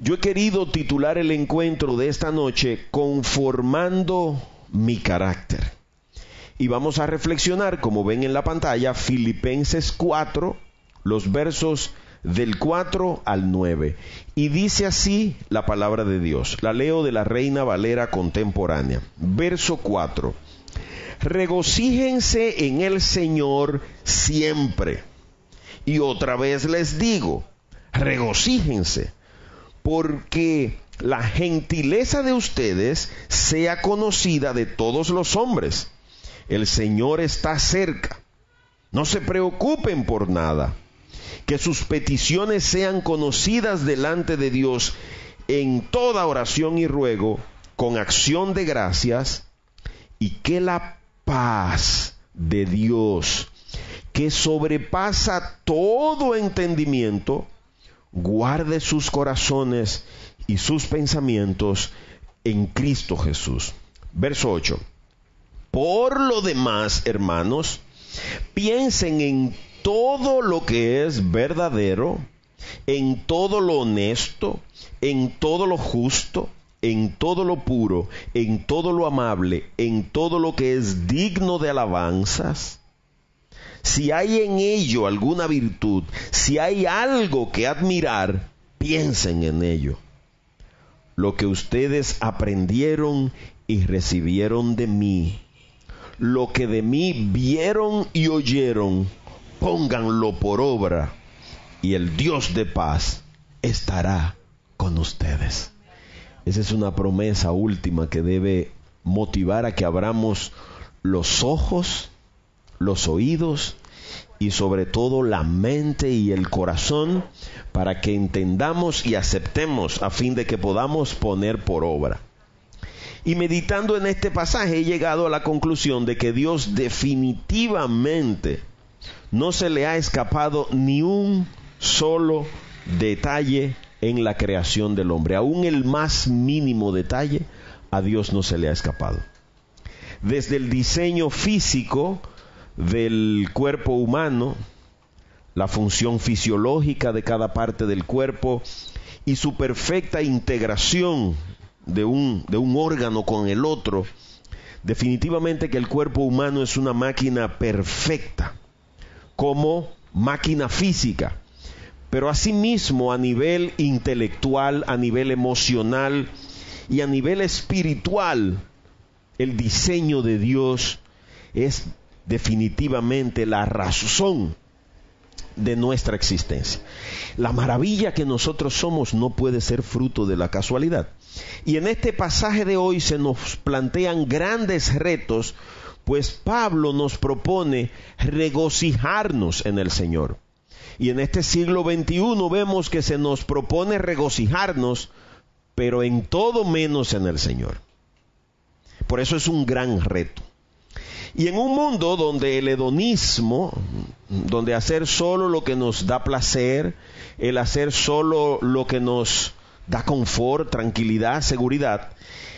Yo he querido titular el encuentro de esta noche Conformando mi carácter. Y vamos a reflexionar, como ven en la pantalla, Filipenses 4, los versos del 4 al 9. Y dice así la palabra de Dios. La leo de la Reina Valera contemporánea. Verso 4. Regocíjense en el Señor siempre. Y otra vez les digo, regocíjense, porque la gentileza de ustedes sea conocida de todos los hombres. El Señor está cerca. No se preocupen por nada. Que sus peticiones sean conocidas delante de Dios en toda oración y ruego, con acción de gracias, y que la paz de Dios, que sobrepasa todo entendimiento, guarde sus corazones y sus pensamientos en Cristo Jesús. Verso 8. Por lo demás, hermanos, piensen en todo lo que es verdadero, en todo lo honesto, en todo lo justo, en todo lo puro, en todo lo amable, en todo lo que es digno de alabanzas. Si hay en ello alguna virtud, si hay algo que admirar, piensen en ello. Lo que ustedes aprendieron y recibieron de mí, lo que de mí vieron y oyeron, pónganlo por obra, y el Dios de paz estará con ustedes. Esa es una promesa última que debe motivar a que abramos los ojos, los oídos y sobre todo la mente y el corazón para que entendamos y aceptemos a fin de que podamos poner por obra. Y meditando en este pasaje he llegado a la conclusión de que Dios definitivamente no se le ha escapado ni un solo detalle en la creación del hombre. Aún el más mínimo detalle a Dios no se le ha escapado. Desde el diseño físico del cuerpo humano, la función fisiológica de cada parte del cuerpo y su perfecta integración de un órgano con el otro, definitivamente que el cuerpo humano es una máquina perfecta como máquina física, pero asimismo a nivel intelectual, a nivel emocional y a nivel espiritual, el diseño de Dios es definitivamente la razón de nuestra existencia. La maravilla que nosotros somos no puede ser fruto de la casualidad. Y en este pasaje de hoy se nos plantean grandes retos, pues Pablo nos propone regocijarnos en el Señor. Y en este siglo XXI vemos que se nos propone regocijarnos, pero en todo menos en el Señor. Por eso es un gran reto. Y en un mundo donde el hedonismo, donde hacer solo lo que nos da placer, el hacer solo lo que nos da confort, tranquilidad, seguridad,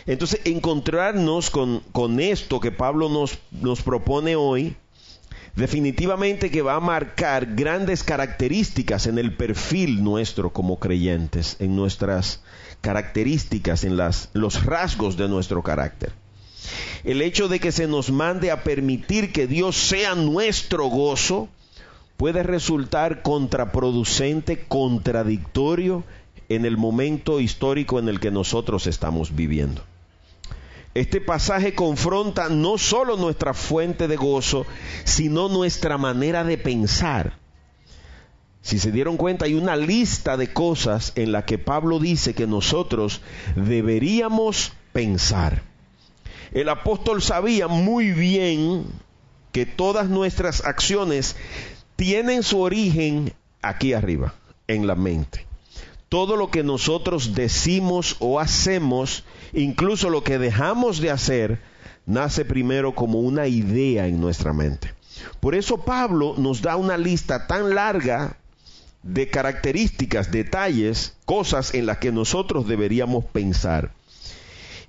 entonces encontrarnos con esto que Pablo nos propone hoy, definitivamente que va a marcar grandes características en el perfil nuestro como creyentes, en nuestras características, en los rasgos de nuestro carácter. El hecho de que se nos mande a permitir que Dios sea nuestro gozo puede resultar contraproducente, contradictorio en el momento histórico en el que nosotros estamos viviendo. Este pasaje confronta no solo nuestra fuente de gozo, sino nuestra manera de pensar. Si se dieron cuenta, hay una lista de cosas en la que Pablo dice que nosotros deberíamos pensar. El apóstol sabía muy bien que todas nuestras acciones tienen su origen aquí arriba, en la mente. Todo lo que nosotros decimos o hacemos, incluso lo que dejamos de hacer, nace primero como una idea en nuestra mente. Por eso Pablo nos da una lista tan larga de características, detalles, cosas en las que nosotros deberíamos pensar.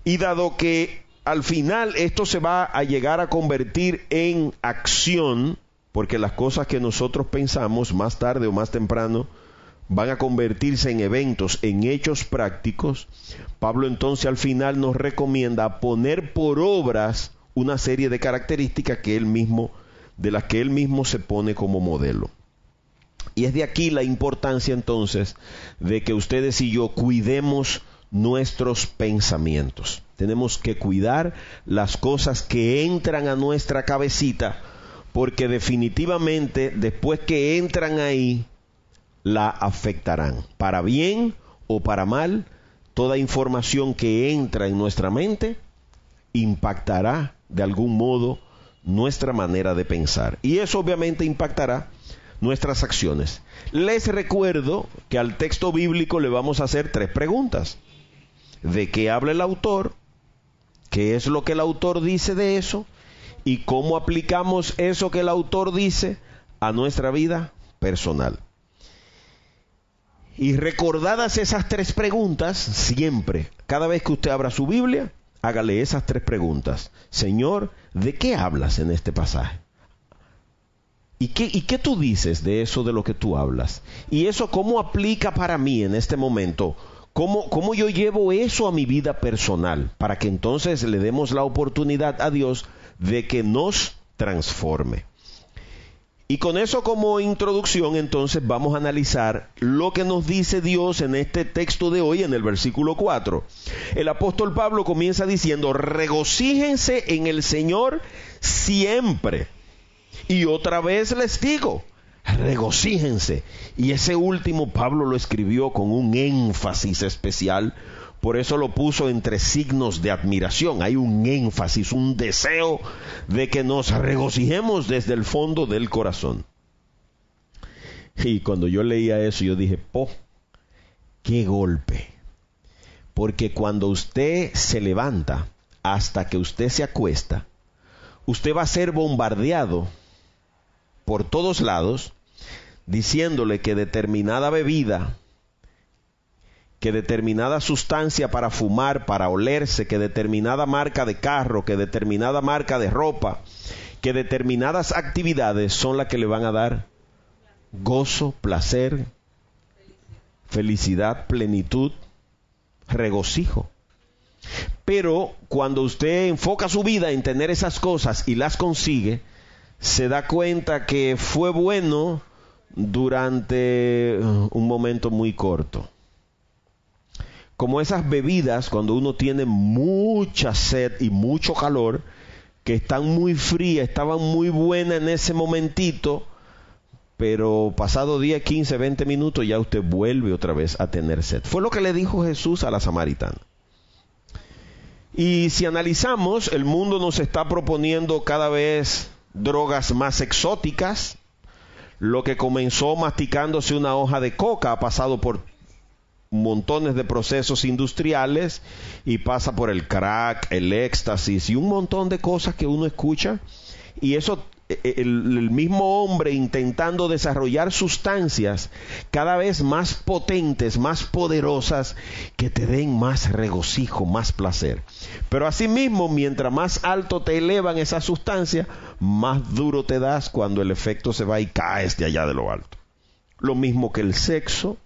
Y dado que al final esto se va a llegar a convertir en acción, porque las cosas que nosotros pensamos más tarde o más temprano van a convertirse en eventos, en hechos prácticos, Pablo entonces al final nos recomienda poner por obras una serie de características de las que él mismo se pone como modelo. Y es de aquí la importancia entonces de que ustedes y yo cuidemos nuestros pensamientos. Tenemos que cuidar las cosas que entran a nuestra cabecita, porque definitivamente después que entran ahí, la afectarán. Para bien o para mal, toda información que entra en nuestra mente impactará de algún modo nuestra manera de pensar. Y eso obviamente impactará nuestras acciones. Les recuerdo que al texto bíblico le vamos a hacer 3 preguntas. ¿De qué habla el autor? ¿Qué es lo que el autor dice de eso? ¿Y cómo aplicamos eso que el autor dice a nuestra vida personal? Y recordadas esas 3 preguntas, siempre, cada vez que usted abra su Biblia, hágale esas 3 preguntas. Señor, ¿de qué hablas en este pasaje? ¿Y qué tú dices de eso de lo que tú hablas? ¿Y eso cómo aplica para mí en este momento? ¿Cómo yo llevo eso a mi vida personal? Para que entonces le demos la oportunidad a Dios de que nos transforme. Y con eso como introducción, entonces vamos a analizar lo que nos dice Dios en este texto de hoy, en el versículo 4. El apóstol Pablo comienza diciendo: regocíjense en el Señor siempre. Y otra vez les digo, regocíjense. Y ese último Pablo lo escribió con un énfasis especial. Por eso lo puso entre signos de admiración. Hay un énfasis, un deseo de que nos regocijemos desde el fondo del corazón. Y cuando yo leía eso, yo dije, qué golpe. Porque cuando usted se levanta hasta que usted se acuesta, usted va a ser bombardeado por todos lados, diciéndole que determinada bebida, que determinada sustancia para fumar, para olerse, que determinada marca de carro, que determinada marca de ropa, que determinadas actividades son las que le van a dar gozo, placer, felicidad, plenitud, regocijo. Pero cuando usted enfoca su vida en tener esas cosas y las consigue, se da cuenta que fue bueno durante un momento muy corto. Como esas bebidas, cuando uno tiene mucha sed y mucho calor, que están muy frías, estaban muy buenas en ese momentito, pero pasado 10, 15, 20 minutos ya usted vuelve otra vez a tener sed. Fue lo que le dijo Jesús a la samaritana. Y si analizamos, el mundo nos está proponiendo cada vez drogas más exóticas. Lo que comenzó masticándose una hoja de coca ha pasado por montones de procesos industriales y pasa por el crack, el éxtasis y un montón de cosas que uno escucha. Y eso, el mismo hombre intentando desarrollar sustancias cada vez más potentes, más poderosas, que te den más regocijo, más placer. Pero asimismo, mientras más alto te elevan esas sustancias, más duro te das cuando el efecto se va y caes de allá de lo alto. Lo mismo que el sexo.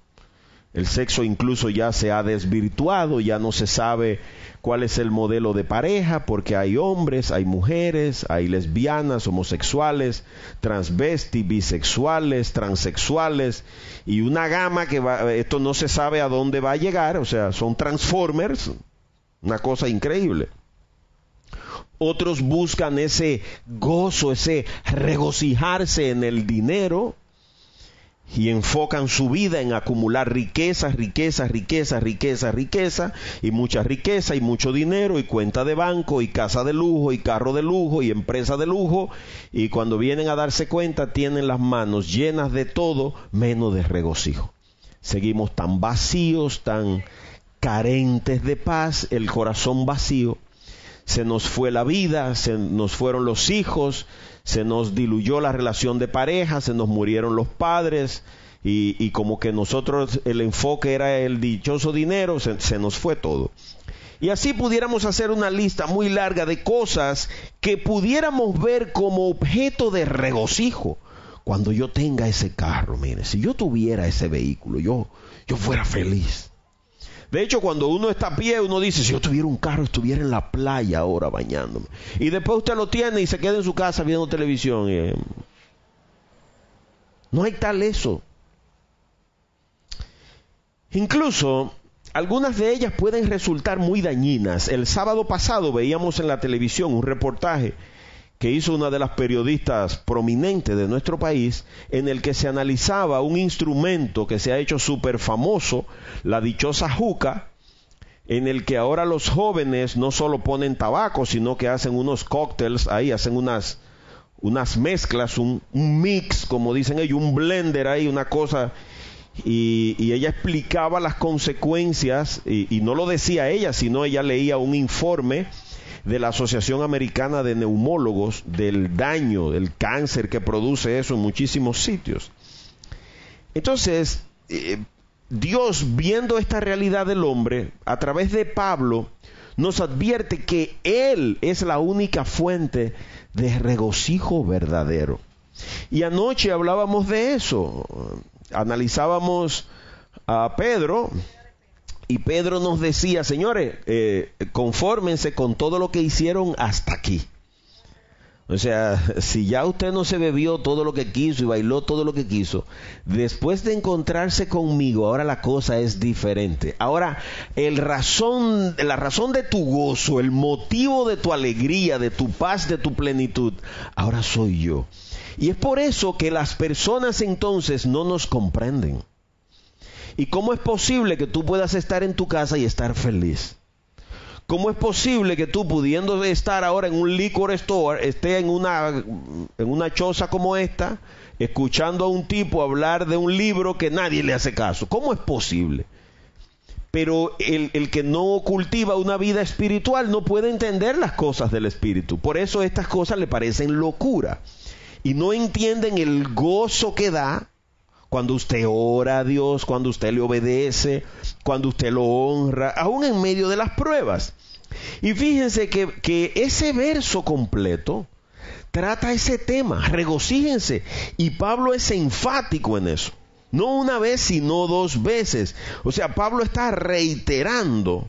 El sexo incluso ya se ha desvirtuado, ya no se sabe cuál es el modelo de pareja, porque hay hombres, hay mujeres, hay lesbianas, homosexuales, transvestis, bisexuales, transexuales, y una gama que esto no se sabe a dónde va a llegar, o sea, son transformers, una cosa increíble. Otros buscan ese gozo, ese regocijarse en el dinero, y enfocan su vida en acumular riqueza, riqueza, riqueza, riqueza, riqueza, y mucha riqueza, y mucho dinero, y cuenta de banco, y casa de lujo, y carro de lujo, y empresa de lujo, y cuando vienen a darse cuenta tienen las manos llenas de todo, menos de regocijo. Seguimos tan vacíos, tan carentes de paz, el corazón vacío. Se nos fue la vida, se nos fueron los hijos, se nos diluyó la relación de pareja, se nos murieron los padres y como que nosotros el enfoque era el dichoso dinero, se nos fue todo. Y así pudiéramos hacer una lista muy larga de cosas que pudiéramos ver como objeto de regocijo cuando yo tenga ese carro, mire, si yo tuviera ese vehículo, yo fuera feliz. De hecho, cuando uno está a pie, uno dice, si yo tuviera un carro, estuviera en la playa ahora bañándome. Y después usted lo tiene y se queda en su casa viendo televisión. No hay tal eso. Incluso, algunas de ellas pueden resultar muy dañinas. El sábado pasado veíamos en la televisión un reportaje que hizo una de las periodistas prominentes de nuestro país, en el que se analizaba un instrumento que se ha hecho súper famoso, la dichosa juca, en el que ahora los jóvenes no solo ponen tabaco, sino que hacen unos cócteles ahí, hacen unas mezclas, un mix, como dicen ellos, un blender ahí, una cosa, y ella explicaba las consecuencias, y no lo decía ella, sino ella leía un informe de la Asociación Americana de Neumólogos, del daño, del cáncer que produce eso en muchísimos sitios. Entonces, Dios, viendo esta realidad del hombre, a través de Pablo, nos advierte que Él es la única fuente de regocijo verdadero. Y anoche hablábamos de eso, analizábamos a Pedro, y Pedro nos decía, señores, confórmense con todo lo que hicieron hasta aquí. O sea, si ya usted no se bebió todo lo que quiso y bailó todo lo que quiso, después de encontrarse conmigo, ahora la cosa es diferente. Ahora, la razón de tu gozo, el motivo de tu alegría, de tu paz, de tu plenitud, ahora soy yo. Y es por eso que las personas entonces no nos comprenden. ¿Y cómo es posible que tú puedas estar en tu casa y estar feliz? ¿Cómo es posible que tú, pudiendo estar ahora en un liquor store, esté en una choza como esta, escuchando a un tipo hablar de un libro que nadie le hace caso? ¿Cómo es posible? Pero el que no cultiva una vida espiritual no puede entender las cosas del espíritu. Por eso estas cosas le parecen locura. Y no entienden el gozo que da cuando usted ora a Dios, cuando usted le obedece, cuando usted lo honra, aún en medio de las pruebas. Y fíjense que ese verso completo trata ese tema, regocíjense. Y Pablo es enfático en eso. No una vez, sino dos veces. O sea, Pablo está reiterando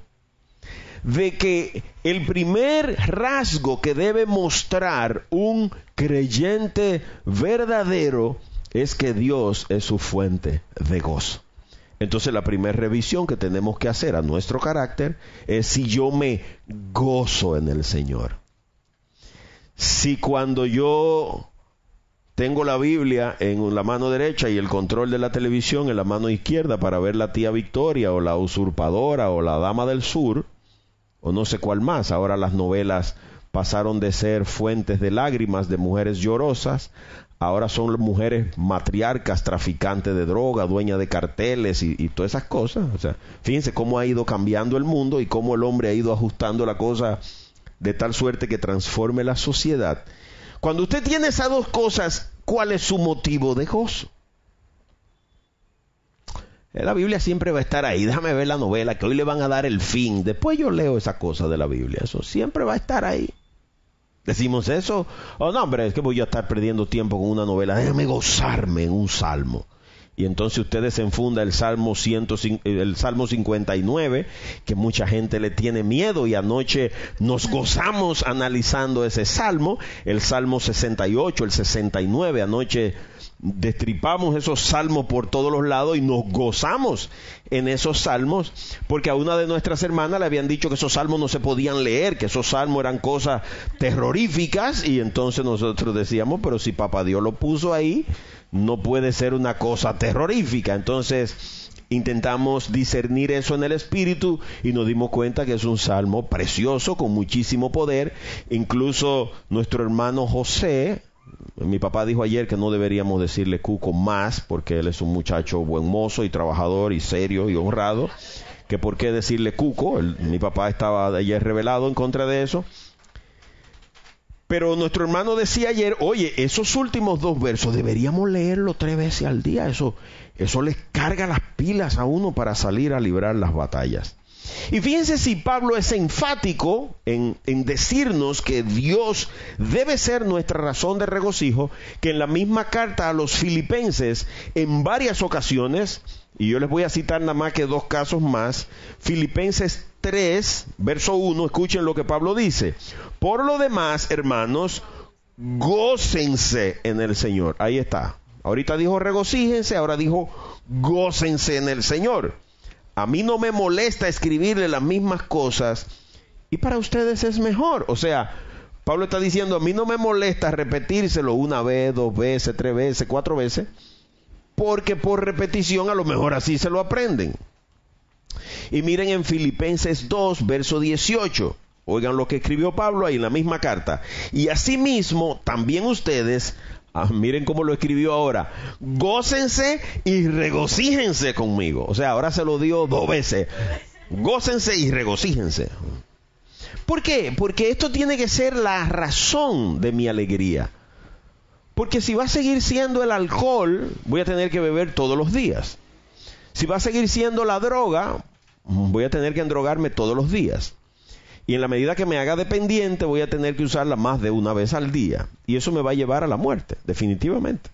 de que el primer rasgo que debe mostrar un creyente verdadero es que Dios es su fuente de gozo. Entonces la primera revisión que tenemos que hacer a nuestro carácter es si yo me gozo en el Señor. Si cuando yo tengo la Biblia en la mano derecha y el control de la televisión en la mano izquierda para ver la tía Victoria o la usurpadora o la dama del sur, o no sé cuál más, ahora las novelas pasaron de ser fuentes de lágrimas de mujeres llorosas, ahora son mujeres matriarcas, traficantes de droga, dueñas de carteles y todas esas cosas. O sea, fíjense cómo ha ido cambiando el mundo y cómo el hombre ha ido ajustando la cosa de tal suerte que transforme la sociedad. Cuando usted tiene esas dos cosas, ¿cuál es su motivo de gozo? La Biblia siempre va a estar ahí. Déjame ver la novela, que hoy le van a dar el fin. Después yo leo esa cosa de la Biblia. Eso siempre va a estar ahí. ¿Decimos eso? Oh, no, hombre, es que voy a estar perdiendo tiempo con una novela. Déjame gozarme en un salmo. Y entonces usted desenfunda el Salmo 59, que mucha gente le tiene miedo, y anoche nos gozamos analizando ese salmo, el Salmo 68, el 69, anoche destripamos esos salmos por todos los lados y nos gozamos en esos salmos, porque a una de nuestras hermanas le habían dicho que esos salmos no se podían leer, que esos salmos eran cosas terroríficas, y entonces nosotros decíamos, pero si Papá Dios lo puso ahí, no puede ser una cosa terrorífica. Entonces intentamos discernir eso en el espíritu y nos dimos cuenta que es un salmo precioso con muchísimo poder. Incluso nuestro hermano José, mi papá dijo ayer que no deberíamos decirle Cuco más, porque él es un muchacho buen mozo y trabajador y serio y honrado, que por qué decirle Cuco. Mi papá estaba ayer revelado en contra de eso. Pero nuestro hermano decía ayer, oye, esos últimos dos versos deberíamos leerlos 3 veces al día. Eso les carga las pilas a uno para salir a librar las batallas. Y fíjense si Pablo es enfático en decirnos que Dios debe ser nuestra razón de regocijo, que en la misma carta a los Filipenses, en varias ocasiones, y yo les voy a citar nada más que 2 casos más, Filipenses 3, verso 1, escuchen lo que Pablo dice: por lo demás, hermanos, gócense en el Señor. Ahí está. Ahorita dijo regocíjense, ahora dijo gócense en el Señor. A mí no me molesta escribirle las mismas cosas y para ustedes es mejor. O sea, Pablo está diciendo, a mí no me molesta repetírselo 1 vez, 2 veces, 3 veces, 4 veces, porque por repetición a lo mejor así se lo aprenden. Y miren en Filipenses 2, verso 18. Oigan lo que escribió Pablo ahí en la misma carta. Y asimismo, también ustedes, miren cómo lo escribió ahora, gócense y regocíjense conmigo. O sea, ahora se lo dio 2 veces. Gócense y regocíjense. ¿Por qué? Porque esto tiene que ser la razón de mi alegría. Porque si va a seguir siendo el alcohol, voy a tener que beber todos los días. Si va a seguir siendo la droga, voy a tener que endrogarme todos los días. Y en la medida que me haga dependiente, voy a tener que usarla más de 1 vez al día. Y eso me va a llevar a la muerte, definitivamente.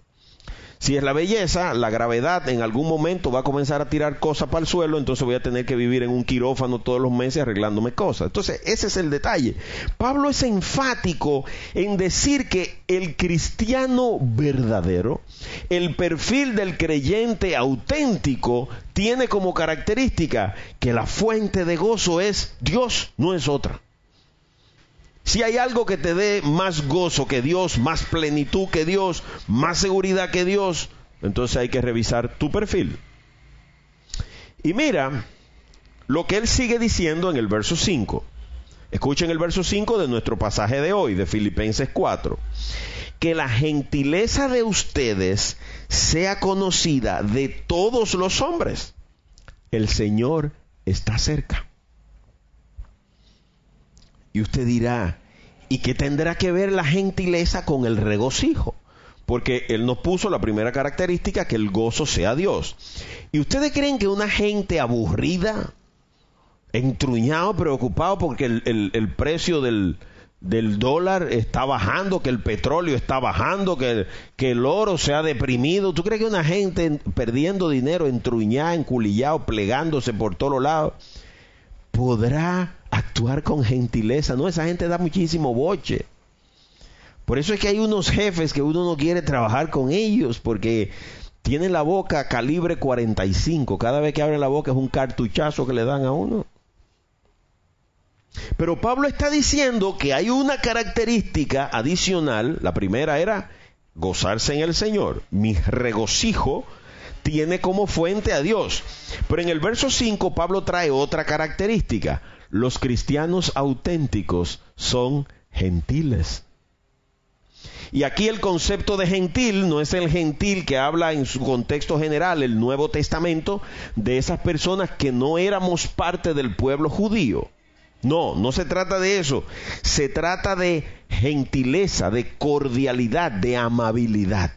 Si es la belleza, la gravedad en algún momento va a comenzar a tirar cosas para el suelo, entonces voy a tener que vivir en un quirófano todos los meses arreglándome cosas. Entonces, ese es el detalle. Pablo es enfático en decir que el cristiano verdadero, el perfil del creyente auténtico, tiene como característica que la fuente de gozo es Dios, no es otra. Si hay algo que te dé más gozo que Dios, más plenitud que Dios, más seguridad que Dios, entonces hay que revisar tu perfil. Y mira lo que él sigue diciendo en el verso 5. Escuchen el verso 5 de nuestro pasaje de hoy, de Filipenses 4. Que la gentileza de ustedes sea conocida de todos los hombres. El Señor está cerca. Y usted dirá, ¿y qué tendrá que ver la gentileza con el regocijo? Porque él nos puso la primera característica, que el gozo sea Dios. ¿Y ustedes creen que una gente aburrida, entruñado, preocupado porque el precio del dólar está bajando, que el petróleo está bajando, que el oro se ha deprimido? ¿Tú crees que una gente perdiendo dinero, entruñada, enculillado, plegándose por todos lados, podrá actuar con gentileza? No, esa gente da muchísimo boche. Por eso es que hay unos jefes que uno no quiere trabajar con ellos, porque tienen la boca calibre 45. Cada vez que abren la boca es un cartuchazo que le dan a uno. Pero Pablo está diciendo que hay una característica adicional. La primera era gozarse en el Señor. Mi regocijo tiene como fuente a Dios. Pero en el verso 5 Pablo trae otra característica. Los cristianos auténticos son gentiles. Y aquí el concepto de gentil no es el gentil que habla en su contexto general, el Nuevo Testamento, de esas personas que no éramos parte del pueblo judío. No, no se trata de eso. Se trata de gentileza, de cordialidad, de amabilidad.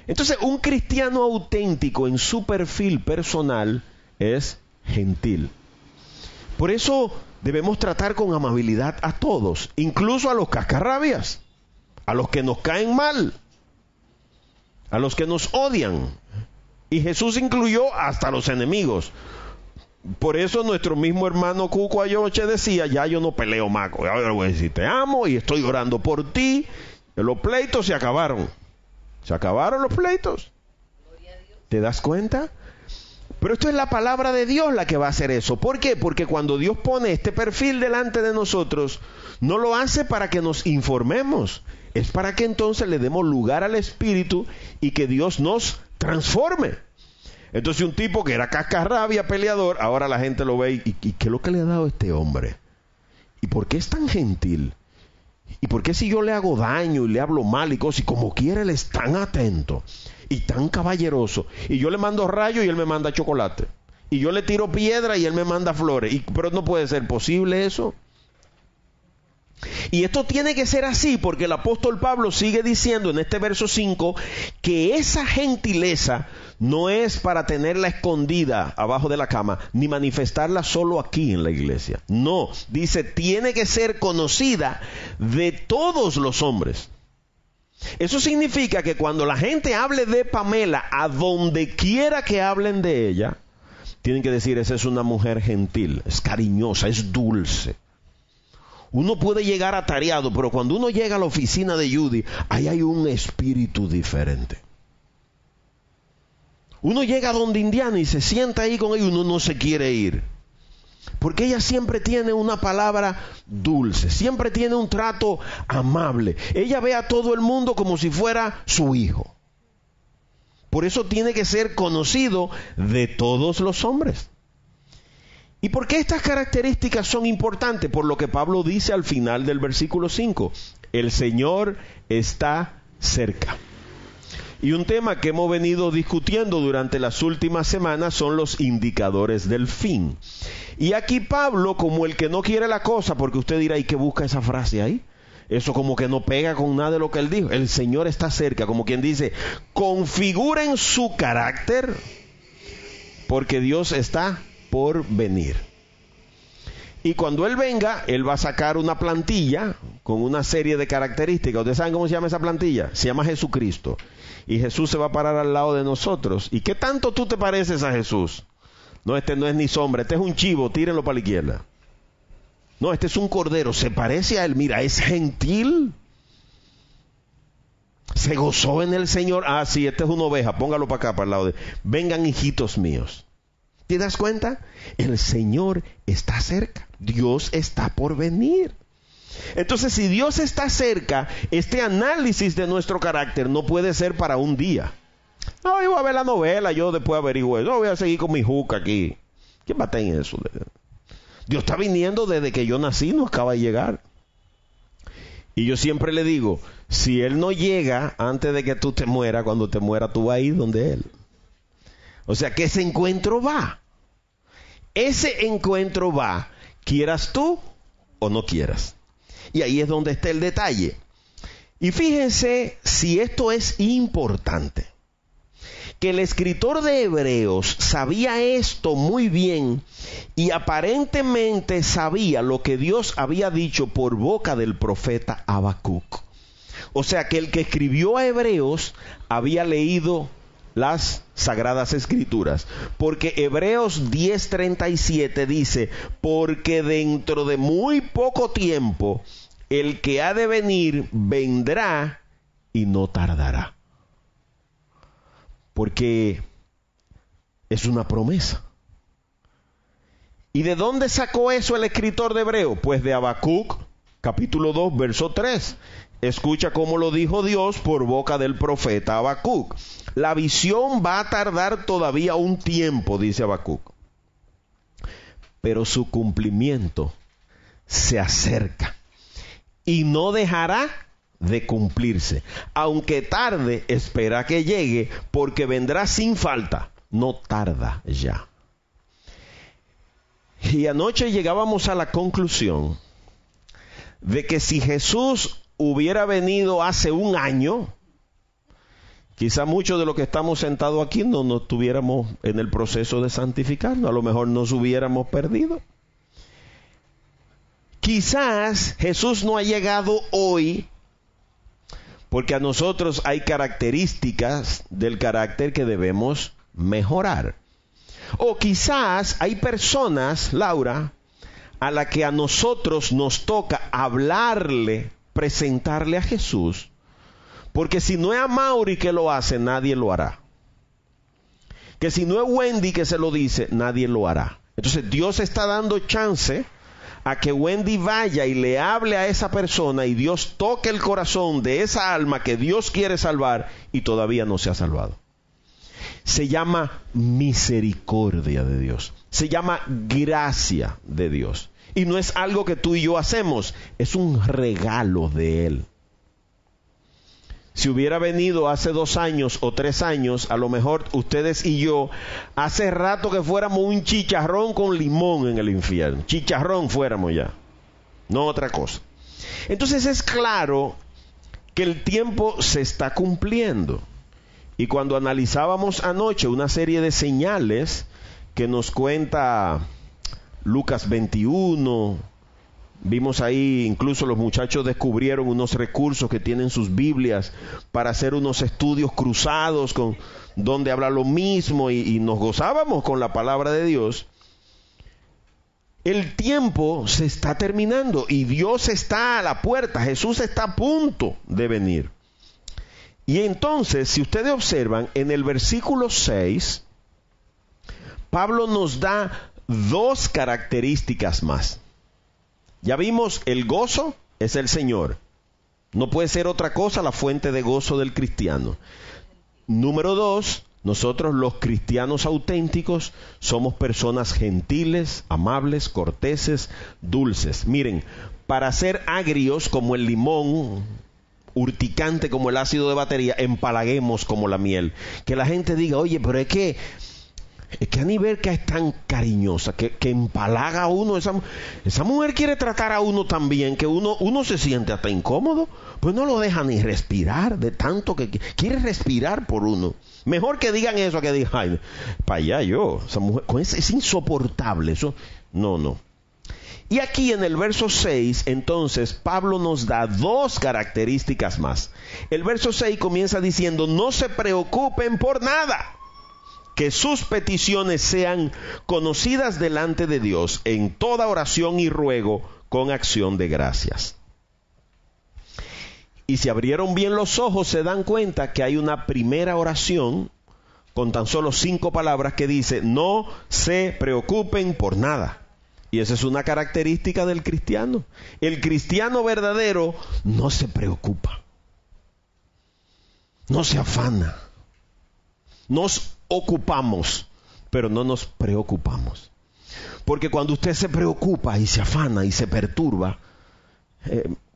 Entonces, un cristiano auténtico en su perfil personal es gentil. Por eso debemos tratar con amabilidad a todos, incluso a los cascarrabias, a los que nos caen mal, a los que nos odian. Y Jesús incluyó hasta los enemigos. Por eso nuestro mismo hermano Cuco Ayoche decía, ya yo no peleo más, ahora voy a decir te amo y estoy orando por ti. Los pleitos se acabaron. Se acabaron los pleitos. ¿Te das cuenta? Pero esto es la palabra de Dios la que va a hacer eso. ¿Por qué? Porque cuando Dios pone este perfil delante de nosotros, no lo hace para que nos informemos. Es para que entonces le demos lugar al Espíritu y que Dios nos transforme. Entonces un tipo que era cascarrabia, peleador, ahora la gente lo ve y ¿qué es lo que le ha dado a este hombre? ¿Y por qué es tan gentil? ¿Y por qué si yo le hago daño y le hablo mal y cosas, y como quiera él es tan atento y tan caballeroso? Y yo le mando rayos y él me manda chocolate. Y yo le tiro piedra y él me manda flores. Pero no puede ser posible eso. Y esto tiene que ser así porque el apóstol Pablo sigue diciendo en este verso 5 que esa gentileza no es para tenerla escondida abajo de la cama, ni manifestarla solo aquí en la iglesia. No, dice, tiene que ser conocida de todos los hombres. Eso significa que cuando la gente hable de Pamela, a donde quiera que hablen de ella, tienen que decir, esa es una mujer gentil, es cariñosa, es dulce. Uno puede llegar atareado, pero cuando uno llega a la oficina de Judy, ahí hay un espíritu diferente. Uno llega donde Indiana y se sienta ahí con ella y uno no se quiere ir. Porque ella siempre tiene una palabra dulce, siempre tiene un trato amable. Ella ve a todo el mundo como si fuera su hijo. Por eso tiene que ser conocido de todos los hombres. ¿Y por qué estas características son importantes? Por lo que Pablo dice al final del versículo 5. El Señor está cerca. Y un tema que hemos venido discutiendo durante las últimas semanas son los indicadores del fin. Y aquí Pablo, como el que no quiere la cosa, porque usted dirá, ¿y qué busca esa frase ahí? Eso como que no pega con nada de lo que él dijo. El Señor está cerca, como quien dice, configuren su carácter, porque Dios está por venir. Y cuando Él venga, Él va a sacar una plantilla con una serie de características. ¿Ustedes saben cómo se llama esa plantilla? Se llama Jesucristo. Y Jesús se va a parar al lado de nosotros. ¿Y qué tanto tú te pareces a Jesús? No, este no es ni sombra, este es un chivo, tírenlo para la izquierda. No, este es un cordero, se parece a Él, mira, es gentil. Se gozó en el Señor. Ah, sí, este es una oveja, póngalo para acá, para el lado de... Vengan, hijitos míos. ¿Te das cuenta? El Señor está cerca. Dios está por venir. Entonces, si Dios está cerca, este análisis de nuestro carácter no puede ser para un día. No, yo voy a ver la novela, yo después averiguo. No, voy a seguir con mi juca aquí. ¿Quién va a tener eso? Dios está viniendo desde que yo nací, no acaba de llegar. Y yo siempre le digo, si Él no llega antes de que tú te mueras, cuando te mueras tú vas a ir donde Él. O sea que ese encuentro va. Ese encuentro va, quieras tú o no quieras. Y ahí es donde está el detalle. Y fíjense si esto es importante. Que el escritor de Hebreos sabía esto muy bien y aparentemente sabía lo que Dios había dicho por boca del profeta Habacuc. O sea que el que escribió a Hebreos había leído las Sagradas Escrituras, porque Hebreos 10:37 dice, porque dentro de muy poco tiempo el que ha de venir vendrá y no tardará. Porque es una promesa. ¿Y de dónde sacó eso el escritor de Hebreos? Pues de Habacuc, capítulo 2, verso 3. Escucha cómo lo dijo Dios por boca del profeta Habacuc. La visión va a tardar todavía un tiempo, dice Habacuc, pero su cumplimiento se acerca y no dejará de cumplirse. Aunque tarde, espera que llegue, porque vendrá sin falta. No tarda ya. Y anoche llegábamos a la conclusión de que si Jesús hubiera venido hace un año, quizá muchos de los que estamos sentados aquí no nos estuviéramos en el proceso de santificarnos, a lo mejor nos hubiéramos perdido. Quizás Jesús no ha llegado hoy porque a nosotros hay características del carácter que debemos mejorar. O quizás hay personas, Laura, a la que a nosotros nos toca hablarle, presentarle a Jesús, porque si no es a Mauri que lo hace, nadie lo hará. Que si no es Wendy que se lo dice, nadie lo hará. Entonces Dios está dando chance a que Wendy vaya y le hable a esa persona y Dios toque el corazón de esa alma que Dios quiere salvar y todavía no se ha salvado. Se llama misericordia de Dios. Se llama gracia de Dios. Y no es algo que tú y yo hacemos, es un regalo de Él. Si hubiera venido hace 2 años o 3 años, a lo mejor ustedes y yo, hace rato que fuéramos un chicharrón con limón en el infierno. Chicharrón fuéramos ya, no otra cosa. Entonces es claro que el tiempo se está cumpliendo. Y cuando analizábamos anoche una serie de señales que nos cuenta Lucas 21, vimos ahí, incluso los muchachos descubrieron unos recursos que tienen sus Biblias para hacer unos estudios cruzados con donde habla lo mismo y nos gozábamos con la palabra de Dios. El tiempo se está terminando y Dios está a la puerta, Jesús está a punto de venir. Y entonces, si ustedes observan, en el versículo 6, Pablo nos da dos características más. Ya vimos, el gozo es el Señor. No puede ser otra cosa la fuente de gozo del cristiano. Número 2, nosotros los cristianos auténticos somos personas gentiles, amables, corteses, dulces. Miren, para ser agrios como el limón, urticante como el ácido de batería, empalaguemos como la miel. Que la gente diga, oye, pero es que Aniberca es tan cariñosa, que empalaga a uno. Esa mujer quiere tratar a uno tan bien que uno se siente hasta incómodo. Pues no lo deja ni respirar, de tanto que quiere respirar por uno. Mejor que digan eso que digan, ay, para allá yo, esa mujer, es insoportable eso. No. Y aquí en el verso 6, entonces, Pablo nos da dos características más. El verso 6 comienza diciendo, no se preocupen por nada, que sus peticiones sean conocidas delante de Dios en toda oración y ruego con acción de gracias. Y si abrieron bien los ojos, se dan cuenta que hay una primera oración con tan solo 5 palabras que dice, no se preocupen por nada. Y esa es una característica del cristiano. El cristiano verdadero no se preocupa, no se afana. Nos ocupamos, pero no nos preocupamos. Porque cuando usted se preocupa y se afana y se perturba,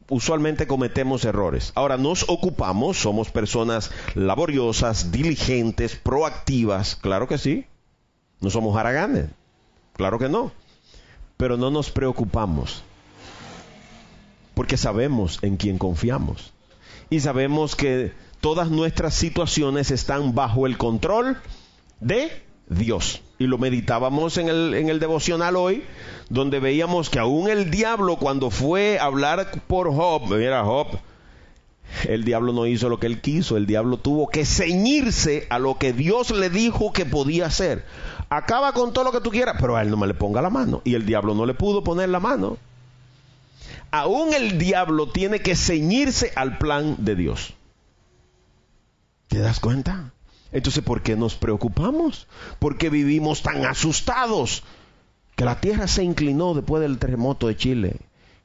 usualmente cometemos errores. Ahora, nos ocupamos, somos personas laboriosas, diligentes, proactivas, claro que sí. No somos haraganes, claro que no. Pero no nos preocupamos, porque sabemos en quién confiamos. Y sabemos que todas nuestras situaciones están bajo el control de Dios. Y lo meditábamos en el devocional hoy, donde veíamos que aún el diablo, cuando fue a hablar por Job, mira, Job, el diablo no hizo lo que él quiso, el diablo tuvo que ceñirse a lo que Dios le dijo que podía hacer. Acaba con todo lo que tú quieras, pero a él no me le ponga la mano. Y el diablo no le pudo poner la mano. Aún el diablo tiene que ceñirse al plan de Dios. ¿Te das cuenta? Entonces, ¿por qué nos preocupamos? ¿Por qué vivimos tan asustados? Que la tierra se inclinó después del terremoto de Chile.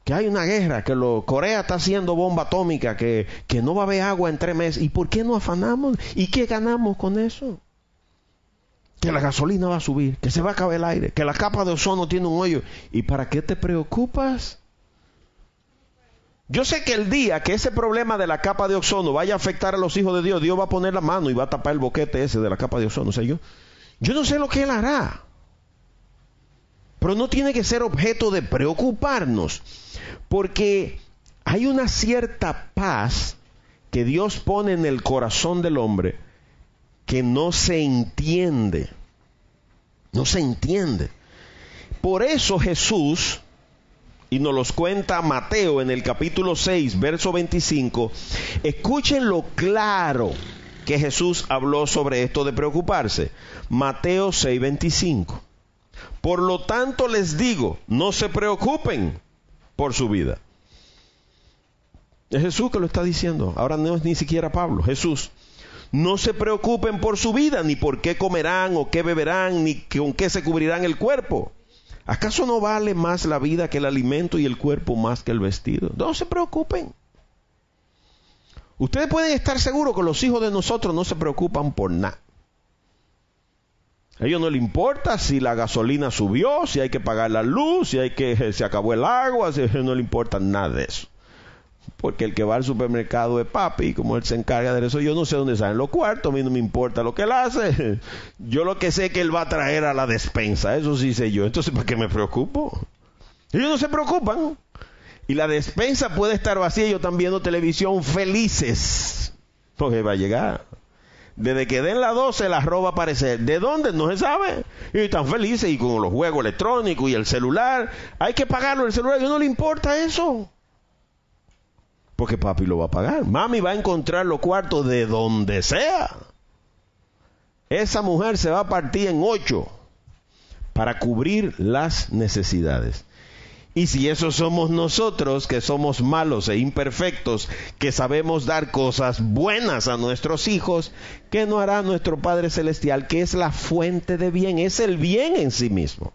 Que hay una guerra, que Corea está haciendo bomba atómica, que no va a haber agua en 3 meses. ¿Y por qué no afanamos? ¿Y qué ganamos con eso? Que la gasolina va a subir, que se va a acabar el aire, que la capa de ozono tiene un hoyo. ¿Y para qué te preocupas? Yo sé que el día que ese problema de la capa de ozono vaya a afectar a los hijos de Dios, Dios va a poner la mano y va a tapar el boquete ese de la capa de ozono. O sea, yo no sé lo que Él hará, pero no tiene que ser objeto de preocuparnos, porque hay una cierta paz que Dios pone en el corazón del hombre que no se entiende. No se entiende. Por eso Jesús, y nos los cuenta Mateo en el capítulo 6, verso 25, escuchen lo claro que Jesús habló sobre esto de preocuparse. Mateo 6, 25. Por lo tanto les digo, no se preocupen por su vida. Es Jesús que lo está diciendo. Ahora no es ni siquiera Pablo, Jesús. No se preocupen por su vida, ni por qué comerán o qué beberán, ni con qué se cubrirán el cuerpo. ¿Acaso no vale más la vida que el alimento y el cuerpo más que el vestido? No se preocupen. Ustedes pueden estar seguros que los hijos de nosotros no se preocupan por nada. A ellos no les importa si la gasolina subió, si hay que pagar la luz, si se acabó el agua, si no le importa nada de eso. Porque el que va al supermercado es papi, y como él se encarga de eso, yo no sé dónde salen los cuartos, a mí no me importa lo que él hace. Yo lo que sé es que él va a traer a la despensa, eso sí sé yo. Entonces, ¿para qué me preocupo? Ellos no se preocupan. Y la despensa puede estar vacía, ellos están viendo televisión felices, porque va a llegar. Desde que den las 12 la arroz va a aparecer. ¿De dónde? No se sabe. Y están felices y con los juegos electrónicos y el celular. Hay que pagarlo el celular. A ellos no le importa eso. Porque papi lo va a pagar. Mami va a encontrar los cuartos de donde sea. Esa mujer se va a partir en 8 para cubrir las necesidades. Y si esos somos nosotros, que somos malos e imperfectos, que sabemos dar cosas buenas a nuestros hijos, ¿qué no hará nuestro Padre Celestial, que es la fuente de bien? Es el bien en sí mismo.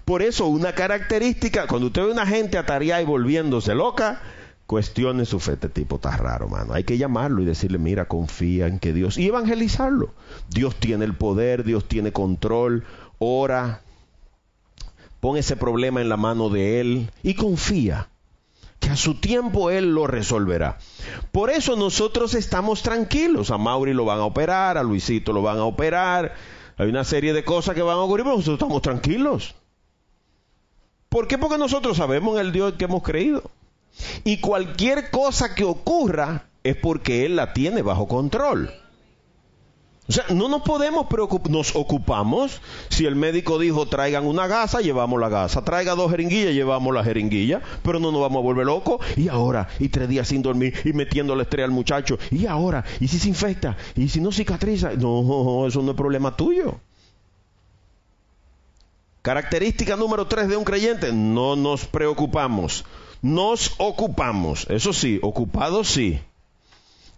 Por eso, una característica, cuando usted ve a una gente atareada y volviéndose loca, cuestione su fe. Este tipo está raro, mano. Hay que llamarlo y decirle, mira, confía en que Dios... Y evangelizarlo. Dios tiene el poder, Dios tiene control, ora, pon ese problema en la mano de Él y confía que a su tiempo Él lo resolverá. Por eso nosotros estamos tranquilos. A Mauri lo van a operar, a Luisito lo van a operar. Hay una serie de cosas que van a ocurrir, pero nosotros estamos tranquilos. ¿Por qué? Porque nosotros sabemos en el Dios que hemos creído. Y cualquier cosa que ocurra es porque Él la tiene bajo control. O sea, no nos podemos preocupar, nos ocupamos. Si el médico dijo traigan una gasa, llevamos la gasa. Traiga 2 jeringuillas, llevamos la jeringuilla. Pero no nos vamos a volver locos. Y ahora, y 3 días sin dormir, y metiéndole estrés al muchacho. Y ahora, y si se infecta, y si no cicatriza. No, eso no es problema tuyo. Característica número 3 de un creyente: no nos preocupamos. Nos ocupamos. Eso sí, ocupados sí.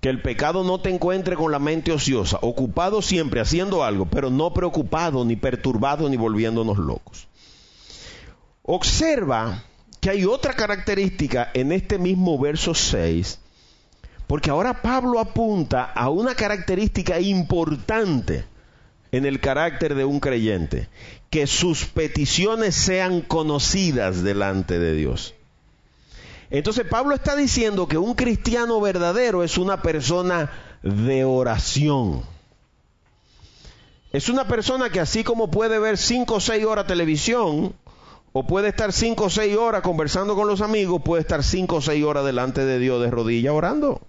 Que el pecado no te encuentre con la mente ociosa, ocupado siempre haciendo algo, pero no preocupado, ni perturbado, ni volviéndonos locos. Observa que hay otra característica en este mismo verso 6, porque ahora Pablo apunta a una característica importante en el carácter de un creyente: que sus peticiones sean conocidas delante de Dios. Entonces Pablo está diciendo que un cristiano verdadero es una persona de oración. Es una persona que, así como puede ver 5 o 6 horas televisión, o puede estar 5 o 6 horas conversando con los amigos, puede estar 5 o 6 horas delante de Dios de rodillas orando.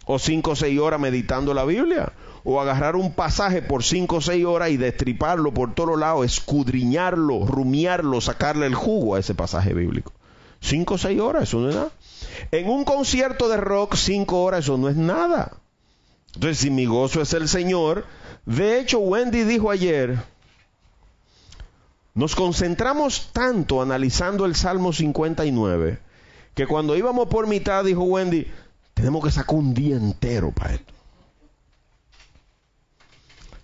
O 5 o 6 horas meditando la Biblia. O agarrar un pasaje por 5 o 6 horas y destriparlo por todos lados, escudriñarlo, rumiarlo, sacarle el jugo a ese pasaje bíblico. 5 o 6 horas, eso no es nada. En un concierto de rock, 5 horas, eso no es nada. Entonces, si mi gozo es el Señor... De hecho, Wendy dijo ayer, nos concentramos tanto analizando el Salmo 59, que cuando íbamos por mitad, dijo Wendy, tenemos que sacar un día entero para esto.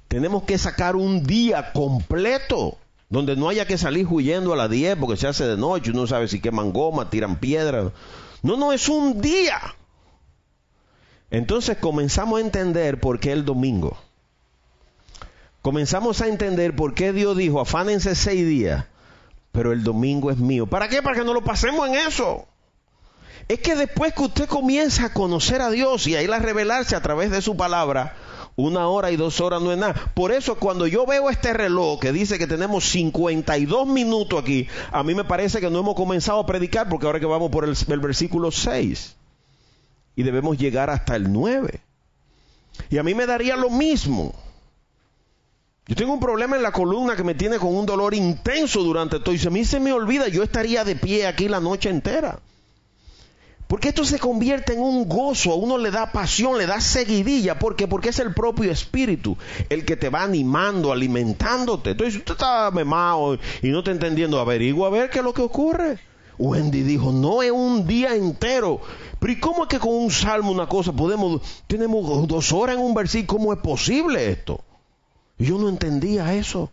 Tenemos que sacar un día completo, donde no haya que salir huyendo a las 10 porque se hace de noche, uno no sabe si queman goma, tiran piedras. No, es un día. Entonces comenzamos a entender por qué el domingo. Comenzamos a entender por qué Dios dijo, afánense 6 días, pero el domingo es mío. ¿Para qué? Para que no lo pasemos en eso. Es que después que usted comienza a conocer a Dios y a ir a revelarse a través de su palabra, 1 hora y 2 horas no es nada. Por eso cuando yo veo este reloj que dice que tenemos 52 minutos aquí, a mí me parece que no hemos comenzado a predicar, porque ahora que vamos por el versículo 6 y debemos llegar hasta el 9. Y a mí me daría lo mismo. Yo tengo un problema en la columna que me tiene con un dolor intenso durante todo, y si a mí se me olvida, yo estaría de pie aquí la noche entera. Porque esto se convierte en un gozo, a uno le da pasión, le da seguidilla. ¿Por qué? Porque es el propio Espíritu el que te va animando, alimentándote. Entonces, si usted está memado y no está entendiendo, averigua a ver qué es lo que ocurre. Wendy dijo, no es un día entero. Pero ¿y cómo es que con un salmo, una cosa, tenemos 2 horas en un versículo? ¿Cómo es posible esto? Y yo no entendía eso.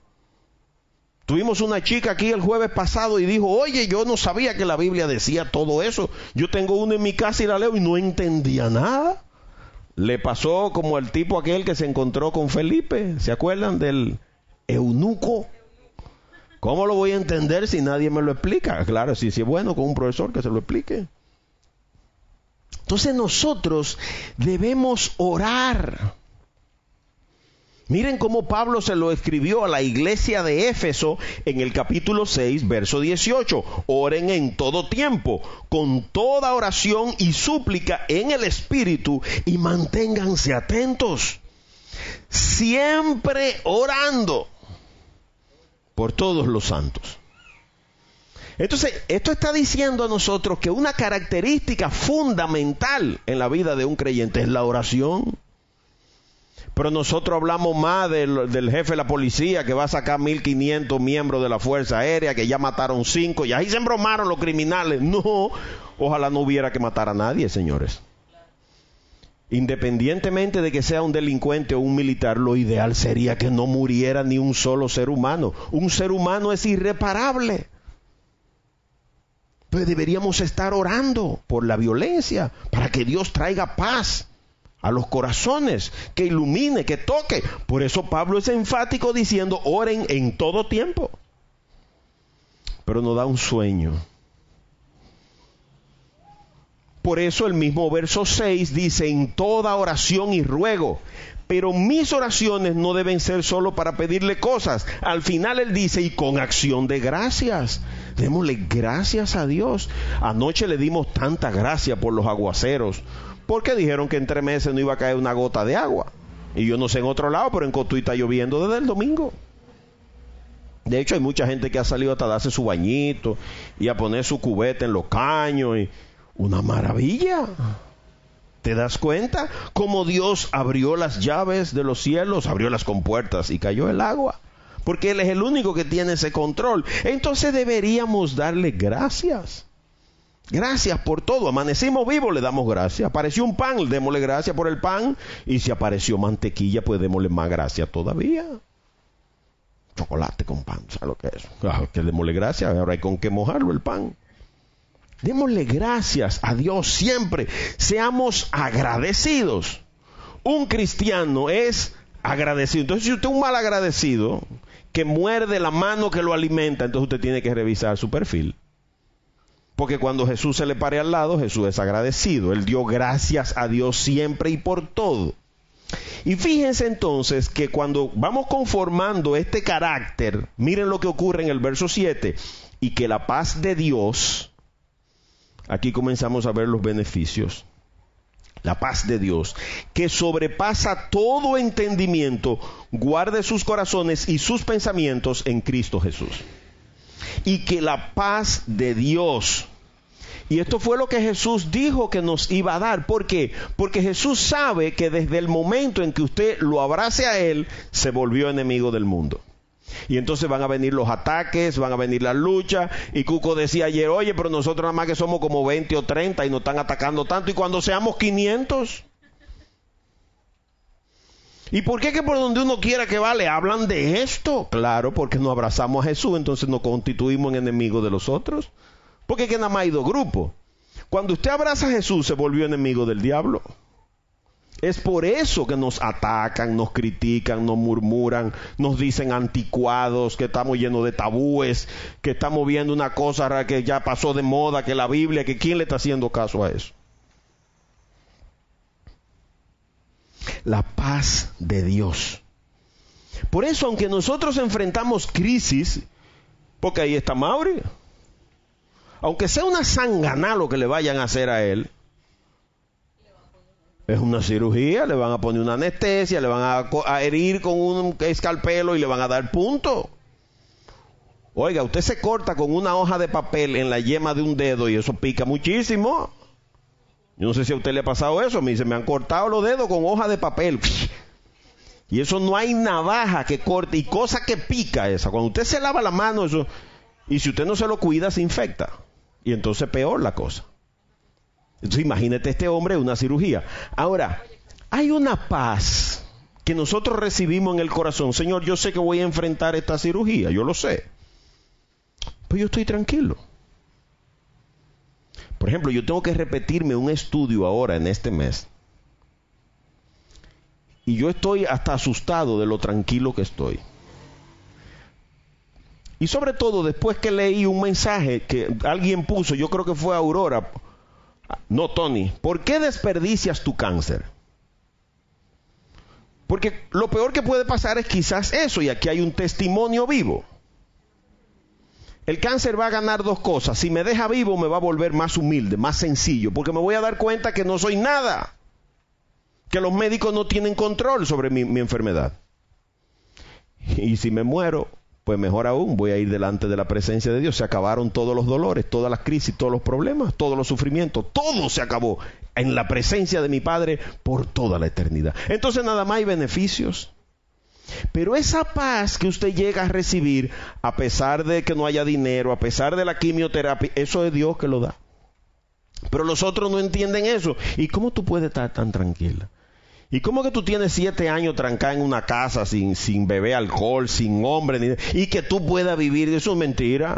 Tuvimos una chica aquí el jueves pasado y dijo, oye, yo no sabía que la Biblia decía todo eso. Yo tengo una en mi casa y la leo y no entendía nada. Le pasó como al tipo aquel que se encontró con Felipe. ¿Se acuerdan del eunuco? ¿Cómo lo voy a entender si nadie me lo explica? Claro, si es bueno con un profesor que se lo explique. Entonces nosotros debemos orar. Miren cómo Pablo se lo escribió a la iglesia de Éfeso en el capítulo 6, verso 18. Oren en todo tiempo, con toda oración y súplica en el Espíritu, y manténganse atentos. siempre orando por todos los santos. Entonces, esto está diciendo a nosotros que una característica fundamental en la vida de un creyente es la oración. Pero nosotros hablamos más del jefe de la policía que va a sacar 1.500 miembros de la Fuerza Aérea, que ya mataron 5, y ahí se embromaron los criminales. No, ojalá no hubiera que matar a nadie, señores. Independientemente de que sea un delincuente o un militar, lo ideal sería que no muriera ni un solo ser humano. Un ser humano es irreparable. Entonces deberíamos estar orando por la violencia, para que Dios traiga paz a los corazones, que ilumine, que toque. Por eso Pablo es enfático diciendo, oren en todo tiempo. Pero nos da un sueño. Por eso el mismo verso 6 dice, en toda oración y ruego. Pero mis oraciones no deben ser solo para pedirle cosas. Al final él dice, y con acción de gracias. Démosle gracias a Dios. Anoche le dimos tanta gracia por los aguaceros, porque dijeron que en 3 meses no iba a caer una gota de agua. Y yo no sé en otro lado, pero en Cotuí está lloviendo desde el domingo. De hecho, hay mucha gente que ha salido hasta darse su bañito y a poner su cubeta en los caños. Y una maravilla. ¿Te das cuenta? Como Dios abrió las llaves de los cielos, abrió las compuertas y cayó el agua. Porque Él es el único que tiene ese control. Entonces deberíamos darle gracias. Gracias por todo. Amanecimos vivos, le damos gracias. Apareció un pan, démosle gracias por el pan. Y si apareció mantequilla, pues démosle más gracias todavía. Chocolate con pan, ¿sabes lo que es? Que démosle gracias, ahora hay con qué mojarlo el pan. Démosle gracias a Dios siempre. Seamos agradecidos. Un cristiano es agradecido. Entonces, si usted es un mal agradecido, que muerde la mano que lo alimenta, entonces usted tiene que revisar su perfil. Porque cuando Jesús se le pare al lado, Jesús es agradecido. Él dio gracias a Dios siempre y por todo. Y fíjense entonces que cuando vamos conformando este carácter, miren lo que ocurre en el verso 7. Y que la paz de Dios, aquí comenzamos a ver los beneficios. La paz de Dios, que sobrepasa todo entendimiento, guarde sus corazones y sus pensamientos en Cristo Jesús. Y que la paz de Dios, y esto fue lo que Jesús dijo que nos iba a dar. ¿Por qué? Porque Jesús sabe que desde el momento en que usted lo abrace a Él, se volvió enemigo del mundo. Y entonces van a venir los ataques, van a venir las luchas. Y Cuco decía ayer, oye, pero nosotros nada más que somos como 20 o 30 y nos están atacando tanto. Y cuando seamos 500. ¿Y por qué que por donde uno quiera que va le hablan de esto? Claro, porque nos abrazamos a Jesús, entonces nos constituimos en enemigos de los otros. Porque es que nada más hay 2 grupos. Cuando usted abraza a Jesús, se volvió enemigo del diablo. Es por eso que nos atacan, nos critican, nos murmuran, nos dicen anticuados, que estamos llenos de tabúes, que estamos viendo una cosa que ya pasó de moda, que la Biblia, que ¿quién le está haciendo caso a eso? La paz de Dios. Por eso, aunque nosotros enfrentamos crisis, porque ahí está Mauri, aunque sea una sanganá lo que le vayan a hacer a él, es una cirugía, le van a poner una anestesia, le van a herir con un escalpelo y le van a dar punto. Oiga, usted se corta con una hoja de papel en la yema de un dedo y eso pica muchísimo. Yo no sé si a usted le ha pasado eso. Me dice, me han cortado los dedos con hoja de papel. Y eso no hay navaja que corte y cosa que pica esa. Cuando usted se lava la mano, eso, y si usted no se lo cuida, se infecta. Y entonces peor la cosa. Entonces imagínate este hombre en una cirugía. Ahora, hay una paz que nosotros recibimos en el corazón. Señor, yo sé que voy a enfrentar esta cirugía, yo lo sé. Pero yo estoy tranquilo. Por ejemplo, yo tengo que repetirme un estudio ahora en este mes. Y yo estoy hasta asustado de lo tranquilo que estoy. Y sobre todo después que leí un mensaje que alguien puso, yo creo que fue Aurora. No, Tony, ¿por qué desperdicias tu cáncer? Porque lo peor que puede pasar es quizás eso, y aquí hay un testimonio vivo. El cáncer va a ganar 2 cosas. Si me deja vivo, me va a volver más humilde, más sencillo, porque me voy a dar cuenta que no soy nada. que los médicos no tienen control sobre mi enfermedad. Y si me muero, pues mejor aún, voy a ir delante de la presencia de Dios. Se acabaron todos los dolores, todas las crisis, todos los problemas, todos los sufrimientos, todo se acabó en la presencia de mi Padre por toda la eternidad. Entonces nada más hay beneficios. Pero esa paz que usted llega a recibir, a pesar de que no haya dinero, a pesar de la quimioterapia, eso es Dios que lo da. Pero los otros no entienden eso. ¿Y cómo tú puedes estar tan tranquila? ¿Y cómo que tú tienes 7 años trancada en una casa sin beber alcohol, sin hombre, y que tú puedas vivir? Eso es mentira.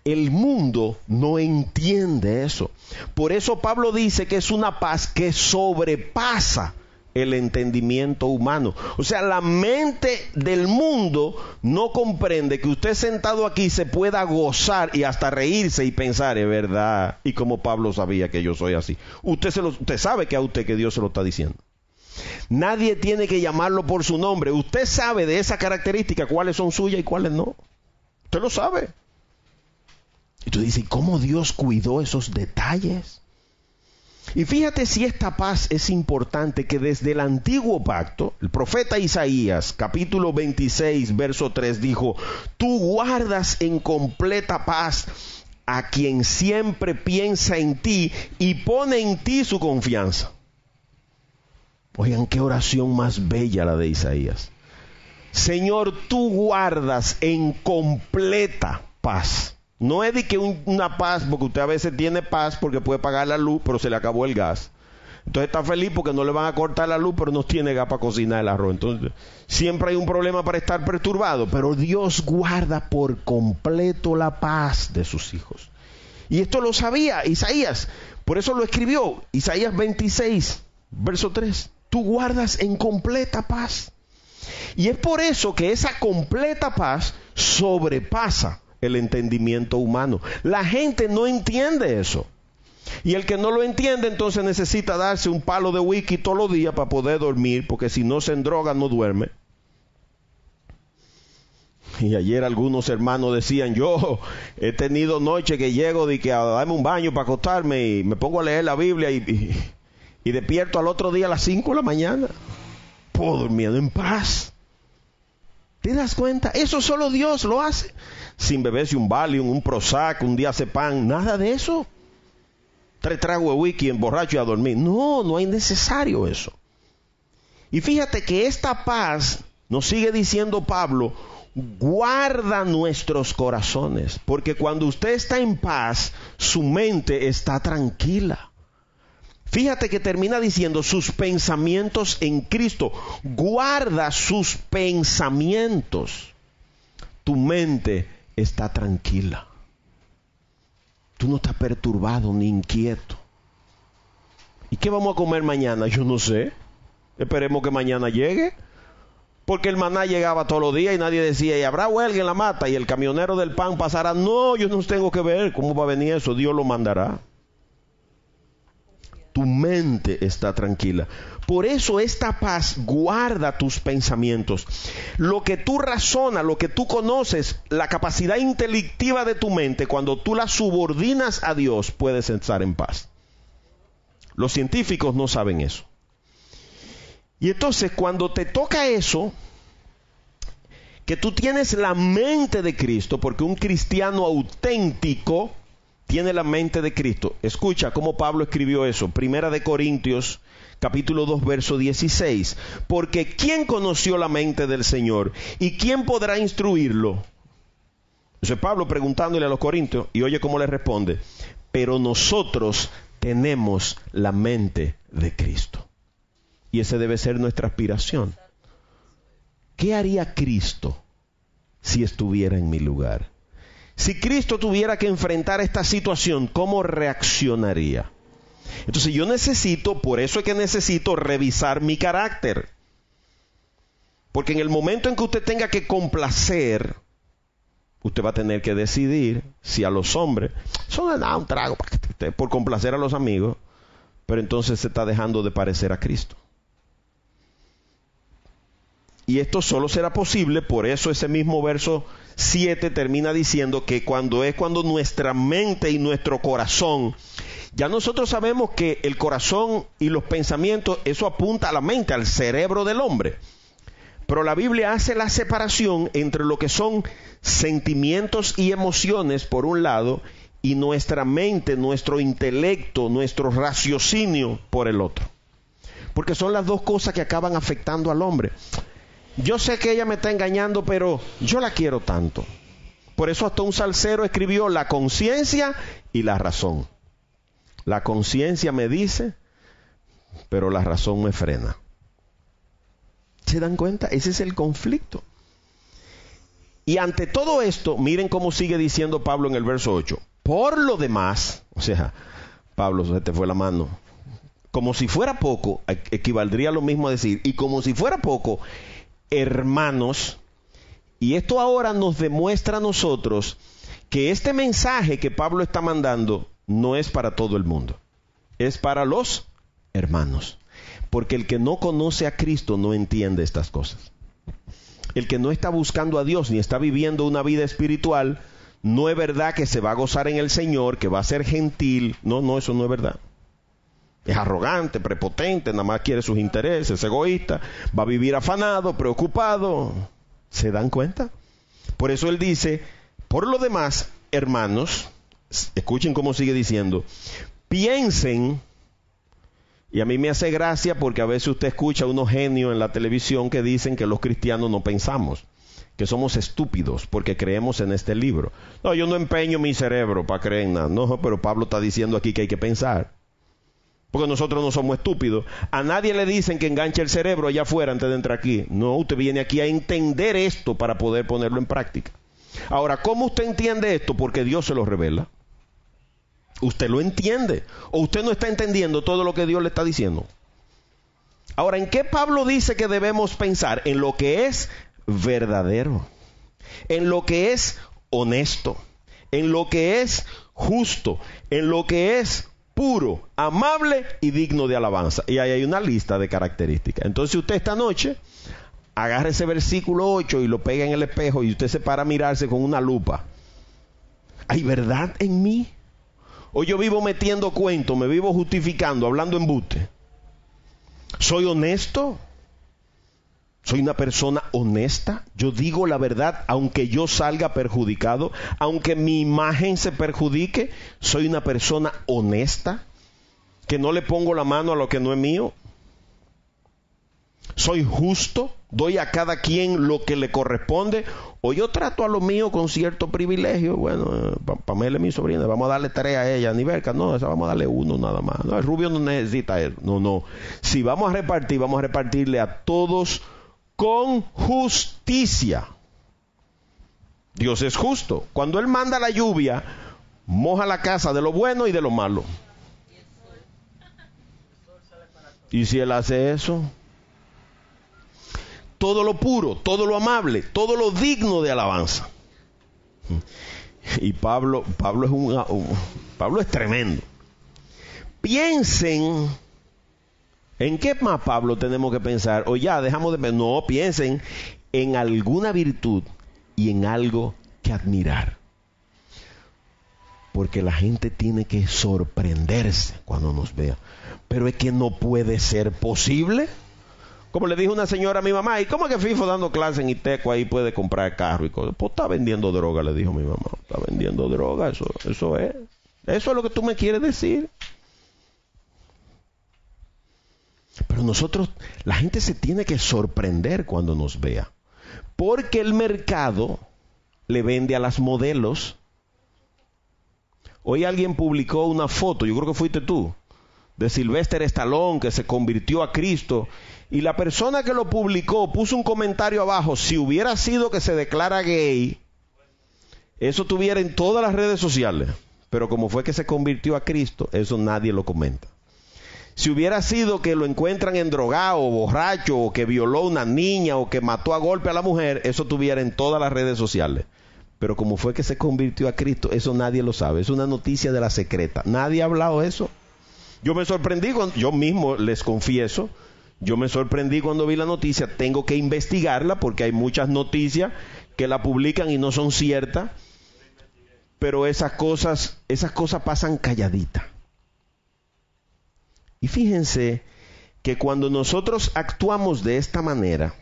El mundo no entiende eso. Por eso Pablo dice que es una paz que sobrepasa el entendimiento humano. O sea, la mente del mundo no comprende que usted sentado aquí se pueda gozar y hasta reírse y pensar, es verdad, y como Pablo sabía que yo soy así. Usted sabe que a usted que Dios se lo está diciendo. Nadie tiene que llamarlo por su nombre. Usted sabe de esa característica cuáles son suyas y cuáles no. Usted lo sabe. Y tú dices, ¿cómo Dios cuidó esos detalles? Y fíjate si esta paz es importante, que desde el antiguo pacto, el profeta Isaías, capítulo 26, verso 3, dijo, tú guardas en completa paz a quien siempre piensa en ti y pone en ti su confianza. Oigan, qué oración más bella la de Isaías. Señor, tú guardas en completa paz. No es de que una paz, porque usted a veces tiene paz porque puede pagar la luz, pero se le acabó el gas. Entonces está feliz porque no le van a cortar la luz, pero no tiene gas para cocinar el arroz. Entonces siempre hay un problema para estar perturbado, pero Dios guarda por completo la paz de sus hijos. Y esto lo sabía Isaías, por eso lo escribió, Isaías 26, verso 3. Tú guardas en completa paz. Y es por eso que esa completa paz sobrepasa el entendimiento humano. La gente no entiende eso. Y el que no lo entiende, entonces necesita darse un palo de whisky todos los días para poder dormir, porque si no se endroga no duerme. Y ayer algunos hermanos decían, yo he tenido noche que llego de que a darme un baño para acostarme y me pongo a leer la Biblia y despierto al otro día a las 5 de la mañana. Puedo dormir en paz. ¿Te das cuenta? Eso solo Dios lo hace. Sin beberse un Valium, un Prozac, un diazepam, nada de eso. 3 tragos de whisky, emborracho y a dormir. No es necesario eso. Y fíjate que esta paz, nos sigue diciendo Pablo, guarda nuestros corazones. Porque cuando usted está en paz, su mente está tranquila. Fíjate que termina diciendo sus pensamientos en Cristo. Guarda sus pensamientos. Tu mente está tranquila. Tú no estás perturbado ni inquieto. ¿Y qué vamos a comer mañana? Yo no sé. Esperemos que mañana llegue. Porque el maná llegaba todos los días y nadie decía, ¿y habrá huelga en la mata? Y el camionero del pan pasará. No, yo no tengo que ver cómo va a venir eso. Dios lo mandará. Tu mente está tranquila. Por eso esta paz guarda tus pensamientos. Lo que tú razonas, lo que tú conoces, la capacidad intelectiva de tu mente, cuando tú la subordinas a Dios, puedes estar en paz. Los científicos no saben eso. Y entonces cuando te toca eso, que tú tienes la mente de Cristo, porque un cristiano auténtico tiene la mente de Cristo. Escucha cómo Pablo escribió eso. Primera de Corintios, capítulo 2, verso 16. Porque ¿quién conoció la mente del Señor? ¿Y quién podrá instruirlo? Eso es Pablo preguntándole a los corintios. Y oye cómo le responde. Pero nosotros tenemos la mente de Cristo. Y esa debe ser nuestra aspiración. ¿Qué haría Cristo si estuviera en mi lugar? Si Cristo tuviera que enfrentar esta situación, ¿cómo reaccionaría? Entonces yo necesito, por eso es que necesito revisar mi carácter. Porque en el momento en que usted tenga que complacer, usted va a tener que decidir si a los hombres, solo da un trago por complacer a los amigos, pero entonces se está dejando de parecer a Cristo. Y esto solo será posible, por eso ese mismo verso 7 termina diciendo que cuando nuestra mente y nuestro corazón, ya nosotros sabemos que el corazón y los pensamientos, eso apunta a la mente, al cerebro del hombre. Pero la Biblia hace la separación entre lo que son sentimientos y emociones por un lado, y nuestra mente, nuestro intelecto, nuestro raciocinio por el otro. Porque son las dos cosas que acaban afectando al hombre. Yo sé que ella me está engañando, pero yo la quiero tanto. Por eso hasta un salsero escribió la conciencia y la razón. La conciencia me dice, pero la razón me frena. ¿Se dan cuenta? Ese es el conflicto. Y ante todo esto, miren cómo sigue diciendo Pablo en el verso 8. Por lo demás, o sea, Pablo, se te fue la mano. Como si fuera poco, equivaldría a lo mismo a decir, y como si fuera poco, hermanos, y esto ahora nos demuestra a nosotros que este mensaje que Pablo está mandando no es para todo el mundo, es para los hermanos, porque el que no conoce a Cristo no entiende estas cosas. El que no está buscando a Dios ni está viviendo una vida espiritual, no es verdad que se va a gozar en el Señor, que va a ser gentil. No, eso no es verdad. Es arrogante, prepotente, nada más quiere sus intereses, es egoísta, va a vivir afanado, preocupado. ¿Se dan cuenta? Por eso él dice, por lo demás, hermanos, escuchen cómo sigue diciendo, piensen, y a mí me hace gracia porque a veces usted escucha a unos genios en la televisión que dicen que los cristianos no pensamos, que somos estúpidos porque creemos en este libro. No, yo no empeño mi cerebro para creer en nada. No, pero Pablo está diciendo aquí que hay que pensar. Porque nosotros no somos estúpidos. A nadie le dicen que enganche el cerebro allá afuera antes de entrar aquí. No, usted viene aquí a entender esto para poder ponerlo en práctica. Ahora, ¿cómo usted entiende esto? Porque Dios se lo revela. Usted lo entiende. O usted no está entendiendo todo lo que Dios le está diciendo. Ahora, ¿en qué Pablo dice que debemos pensar? En lo que es verdadero, en lo que es honesto, en lo que es justo, en lo que es puro, amable y digno de alabanza. Y ahí hay una lista de características. Entonces usted esta noche agarre ese versículo 8 y lo pega en el espejo y usted se para a mirarse con una lupa. ¿Hay verdad en mí? ¿O yo vivo metiendo cuentos, me vivo justificando, hablando embuste? ¿Soy honesto? ¿Soy una persona honesta? Yo digo la verdad aunque yo salga perjudicado, aunque mi imagen se perjudique. ¿Soy una persona honesta? ¿Que no le pongo la mano a lo que no es mío? ¿Soy justo? ¿Doy a cada quien lo que le corresponde? ¿O yo trato a lo mío con cierto privilegio? Bueno, Pamela es mi sobrina, vamos a darle 3 a ella. Nivelca, no, esa vamos a darle 1 nada más. No, el rubio no necesita eso. No. Si vamos a repartir, vamos a repartirle a todos con justicia. Dios es justo. Cuando Él manda la lluvia, moja la casa de lo bueno y de lo malo. Y si Él hace eso, todo lo puro, todo lo amable, todo lo digno de alabanza. Y Pablo es tremendo. Piensen. ¿En qué más, Pablo, tenemos que pensar? O ya, dejamos de pensar. No, piensen en alguna virtud y en algo que admirar. Porque la gente tiene que sorprenderse cuando nos vea. Pero es que no puede ser posible. Como le dijo una señora a mi mamá, ¿y cómo es que Fifo dando clase en Iteco ahí puede comprar carro y cosas? Pues está vendiendo droga, le dijo mi mamá. Está vendiendo droga, eso es. Eso es lo que tú me quieres decir. Pero nosotros, la gente se tiene que sorprender cuando nos vea. Porque el mercado le vende a las modelos. Hoy alguien publicó una foto, yo creo que fuiste tú, de Sylvester Stallone que se convirtió a Cristo. Y la persona que lo publicó puso un comentario abajo: si hubiera sido que se declara gay, eso tuviera en todas las redes sociales. Pero como fue que se convirtió a Cristo, eso nadie lo comenta. Si hubiera sido que lo encuentran endrogado, o borracho, o que violó a una niña, o que mató a golpe a la mujer, eso tuviera en todas las redes sociales. Pero como fue que se convirtió a Cristo, eso nadie lo sabe. Es una noticia de la secreta. Nadie ha hablado de eso. Yo me sorprendí cuando yo mismo les confieso. Yo me sorprendí cuando vi la noticia, tengo que investigarla porque hay muchas noticias que la publican y no son ciertas, pero esas cosas pasan calladitas. Y fíjense que cuando nosotros actuamos de esta manera,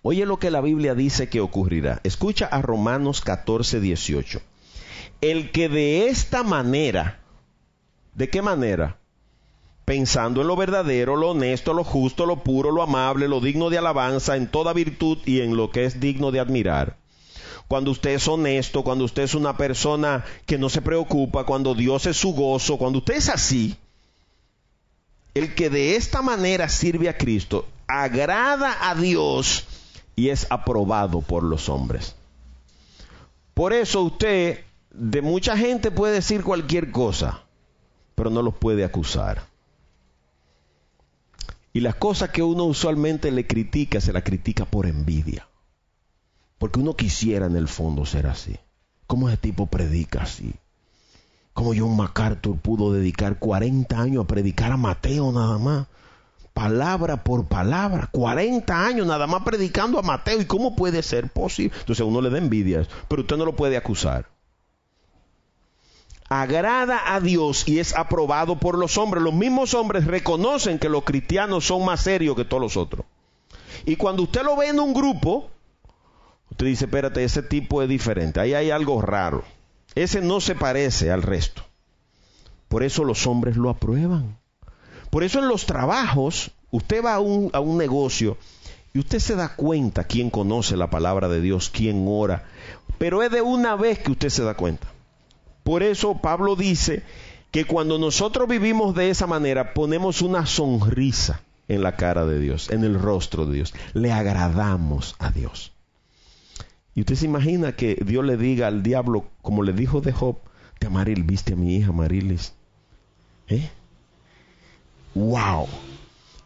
oye lo que la Biblia dice que ocurrirá. Escucha a Romanos 14:18. El que de esta manera, ¿de qué manera? Pensando en lo verdadero, lo honesto, lo justo, lo puro, lo amable, lo digno de alabanza, en toda virtud y en lo que es digno de admirar. Cuando usted es honesto, cuando usted es una persona que no se preocupa, cuando Dios es su gozo, cuando usted es así, el que de esta manera sirve a Cristo, agrada a Dios y es aprobado por los hombres. Por eso usted, de mucha gente puede decir cualquier cosa, pero no los puede acusar. Y las cosas que uno usualmente le critica, se la critica por envidia. Porque uno quisiera en el fondo ser así. ¿Cómo ese tipo predica así? ¿Cómo John MacArthur pudo dedicar 40 años a predicar a Mateo nada más? Palabra por palabra. 40 años nada más predicando a Mateo. ¿Y cómo puede ser posible? Entonces a uno le da envidia, pero usted no lo puede acusar. Agrada a Dios y es aprobado por los hombres. Los mismos hombres reconocen que los cristianos son más serios que todos los otros. Y cuando usted lo ve en un grupo, usted dice, espérate, ese tipo es diferente. Ahí hay algo raro. Ese no se parece al resto. Por eso los hombres lo aprueban. Por eso en los trabajos, usted va a un negocio y usted se da cuenta quién conoce la palabra de Dios, quién ora. Pero es de una vez que usted se da cuenta. Por eso Pablo dice que cuando nosotros vivimos de esa manera, ponemos una sonrisa en la cara de Dios, en el rostro de Dios. Le agradamos a Dios. Y usted se imagina que Dios le diga al diablo, como le dijo de Job, te amaré, viste a mi hija Marilis. ¡Wow!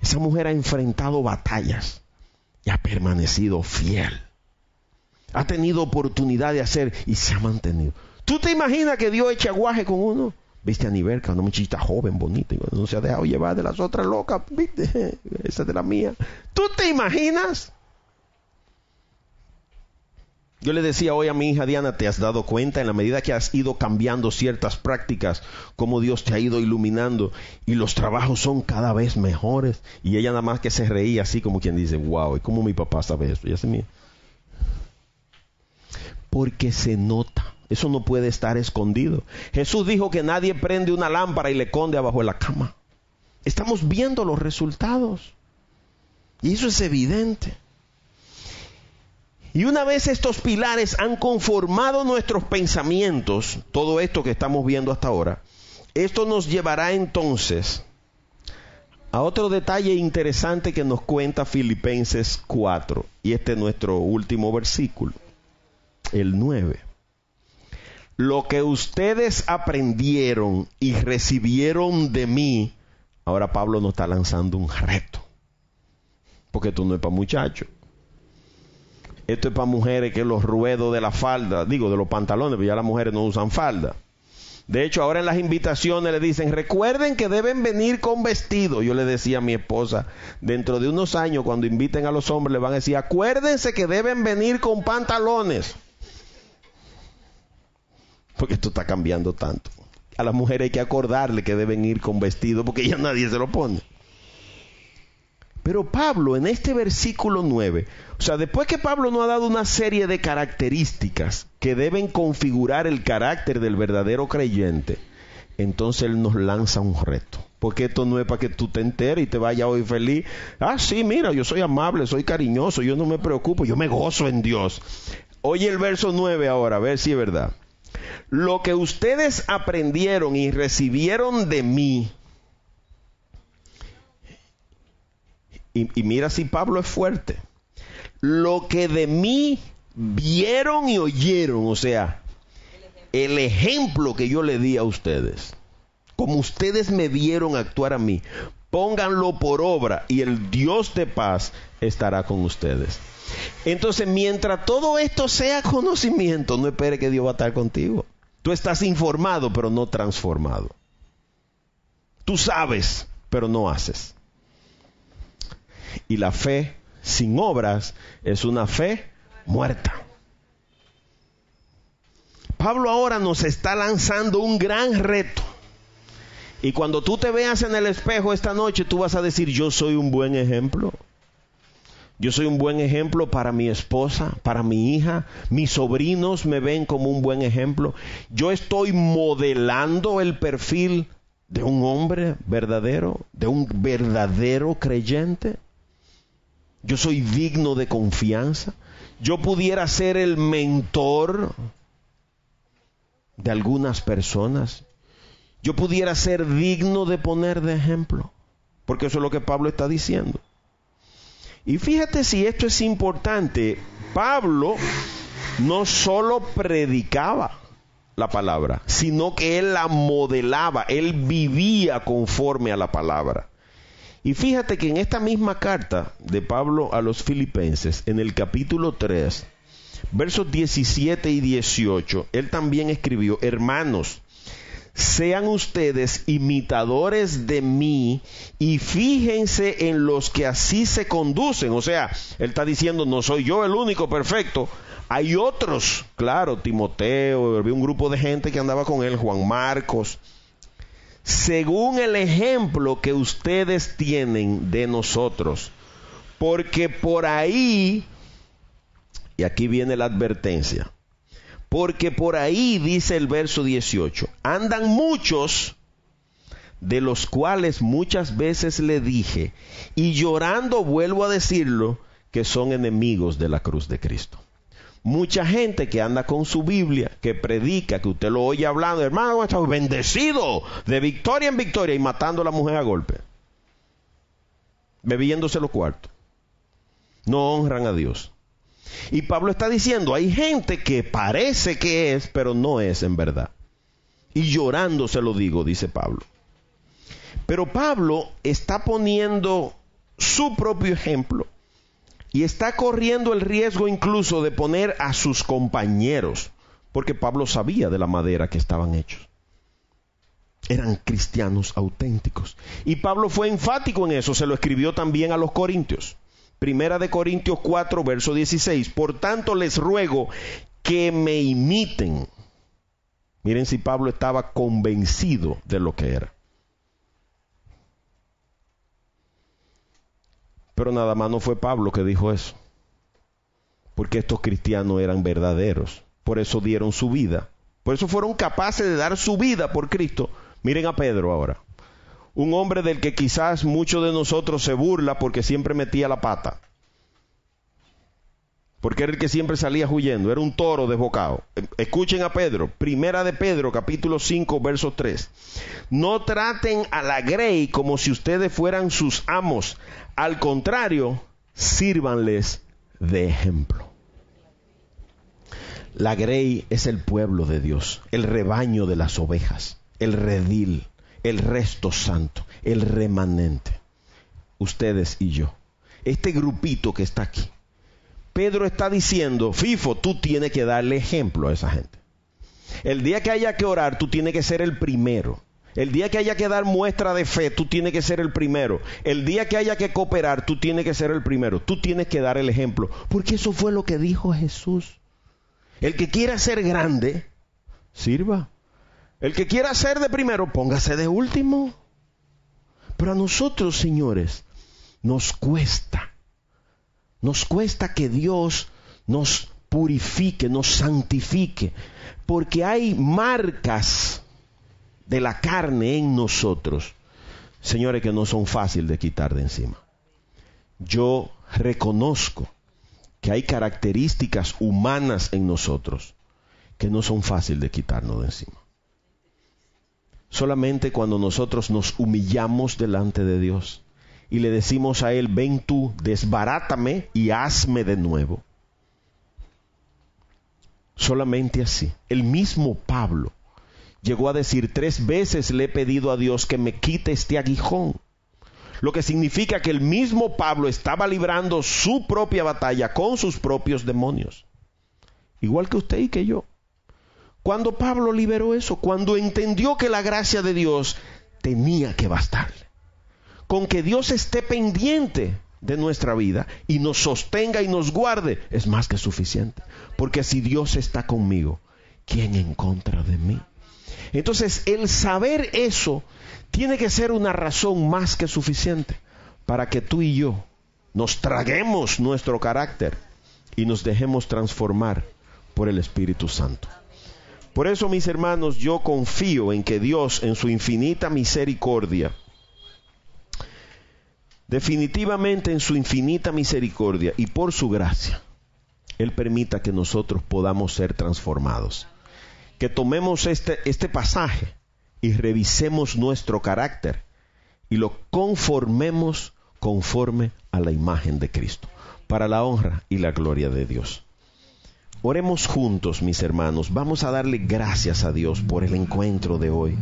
Esa mujer ha enfrentado batallas y ha permanecido fiel. Ha tenido oportunidad de hacer y se ha mantenido. ¿Tú te imaginas que Dios eche aguaje con uno? Viste a Niverca, una muchachita joven, bonita, no se ha dejado llevar de las otras locas, viste, esa es de la mía. ¿Tú te imaginas? Yo le decía hoy a mi hija Diana, ¿te has dado cuenta en la medida que has ido cambiando ciertas prácticas, cómo Dios te ha ido iluminando y los trabajos son cada vez mejores? Y ella nada más que se reía así como quien dice, wow, ¿y cómo mi papá sabe esto? Y así mira. Porque se nota. Eso no puede estar escondido. Jesús dijo que nadie prende una lámpara y le esconde abajo de la cama. Estamos viendo los resultados. Y eso es evidente. Y una vez estos pilares han conformado nuestros pensamientos, todo esto que estamos viendo hasta ahora, esto nos llevará entonces a otro detalle interesante que nos cuenta Filipenses 4. Y este es nuestro último versículo, el 9. Lo que ustedes aprendieron y recibieron de mí, ahora Pablo nos está lanzando un reto. Porque esto no es para muchachos. Esto es para mujeres que los ruedos de la falda, de los pantalones, pero ya las mujeres no usan falda. De hecho, ahora en las invitaciones le dicen, recuerden que deben venir con vestido. Yo le decía a mi esposa, dentro de unos años, cuando inviten a los hombres, le van a decir, acuérdense que deben venir con pantalones. Porque esto está cambiando tanto. A las mujeres hay que acordarle que deben ir con vestido, porque ya nadie se lo pone. Pero Pablo, en este versículo 9, o sea, después que Pablo nos ha dado una serie de características que deben configurar el carácter del verdadero creyente, entonces él nos lanza un reto. Porque esto no es para que tú te enteres y te vayas hoy feliz. Ah, sí, mira, yo soy amable, soy cariñoso, yo no me preocupo, yo me gozo en Dios. Oye el verso 9 ahora, a ver si es verdad. Lo que ustedes aprendieron y recibieron de mí. Y mira si Pablo es fuerte. Lo que de mí vieron y oyeron, o sea, el ejemplo que yo le di a ustedes, como ustedes me vieron actuar a mí, pónganlo por obra y el Dios de paz estará con ustedes. Entonces, mientras todo esto sea conocimiento, no espere que Dios va a estar contigo. Tú estás informado, pero no transformado. Tú sabes, pero no haces. Y la fe sin obras es una fe muerta. Pablo ahora nos está lanzando un gran reto. Y cuando tú te veas en el espejo esta noche, tú vas a decir, yo soy un buen ejemplo. Yo soy un buen ejemplo para mi esposa, para mi hija. Mis sobrinos me ven como un buen ejemplo. Yo estoy modelando el perfil de un hombre verdadero, de un verdadero creyente. Yo soy digno de confianza. Yo pudiera ser el mentor de algunas personas. Yo pudiera ser digno de poner de ejemplo. Porque eso es lo que Pablo está diciendo. Y fíjate si esto es importante. Pablo no solo predicaba la palabra, sino que él la modelaba. Él vivía conforme a la palabra. Y fíjate que en esta misma carta de Pablo a los Filipenses, en el capítulo 3, versos 17 y 18, él también escribió, hermanos, sean ustedes imitadores de mí y fíjense en los que así se conducen. O sea, él está diciendo, no soy yo el único perfecto. Hay otros, claro, Timoteo, había un grupo de gente que andaba con él, Juan Marcos. Según el ejemplo que ustedes tienen de nosotros. Porque por ahí, y aquí viene la advertencia, porque por ahí, dice el verso 18, andan muchos, de los cuales muchas veces le dije, y llorando vuelvo a decirlo, que son enemigos de la cruz de Cristo. Mucha gente que anda con su Biblia, que predica, que usted lo oye hablando, hermano, está bendecido de victoria en victoria, y matando a la mujer a golpe, bebiéndose los cuartos. No honran a Dios. Y Pablo está diciendo, hay gente que parece que es, pero no es en verdad. Y llorando se lo digo, dice Pablo. Pero Pablo está poniendo su propio ejemplo y está corriendo el riesgo incluso de poner a sus compañeros, porque Pablo sabía de la madera que estaban hechos. Eran cristianos auténticos. Y Pablo fue enfático en eso, se lo escribió también a los corintios. Primera de Corintios 4, verso 16. Por tanto les ruego que me imiten. Miren si Pablo estaba convencido de lo que era. Pero nada más no fue Pablo que dijo eso. Porque estos cristianos eran verdaderos. Por eso dieron su vida. Por eso fueron capaces de dar su vida por Cristo. Miren a Pedro ahora. Un hombre del que quizás muchos de nosotros se burla porque siempre metía la pata. Porque era el que siempre salía huyendo. Era un toro desbocado. Escuchen a Pedro. Primera de Pedro, capítulo 5, verso 3. No traten a la grey como si ustedes fueran sus amos. Al contrario, sírvanles de ejemplo. La grey es el pueblo de Dios. El rebaño de las ovejas. El redil. El resto santo, el remanente, ustedes y yo, este grupito que está aquí. Pedro está diciendo, Fifo, tú tienes que darle ejemplo a esa gente. El día que haya que orar, tú tienes que ser el primero. El día que haya que dar muestra de fe, tú tienes que ser el primero. El día que haya que cooperar, tú tienes que ser el primero. Tú tienes que dar el ejemplo, porque eso fue lo que dijo Jesús. El que quiera ser grande, sirva. El que quiera ser de primero, póngase de último. Pero a nosotros, señores, nos cuesta que Dios nos purifique, nos santifique, porque hay marcas de la carne en nosotros, señores, que no son fáciles de quitar de encima. Yo reconozco que hay características humanas en nosotros que no son fáciles de quitarnos de encima. Solamente cuando nosotros nos humillamos delante de Dios y le decimos a Él, ven tú, desbarátame y hazme de nuevo. Solamente así. El mismo Pablo llegó a decir, 3 veces le he pedido a Dios que me quite este aguijón. Lo que significa que el mismo Pablo estaba librando su propia batalla con sus propios demonios. Igual que usted y que yo. Cuando Pablo liberó eso, cuando entendió que la gracia de Dios tenía que bastarle. con que Dios esté pendiente de nuestra vida y nos sostenga y nos guarde, es más que suficiente. Porque si Dios está conmigo, ¿quién en contra de mí? Entonces, el saber eso tiene que ser una razón más que suficiente para que tú y yo nos traguemos nuestro carácter y nos dejemos transformar por el Espíritu Santo. Por eso, mis hermanos, yo confío en que Dios, en su infinita misericordia, definitivamente en su infinita misericordia y por su gracia, Él permita que nosotros podamos ser transformados. Que tomemos este pasaje y revisemos nuestro carácter y lo conformemos conforme a la imagen de Cristo, para la honra y la gloria de Dios. Oremos juntos, mis hermanos. Vamos a darle gracias a Dios por el encuentro de hoy.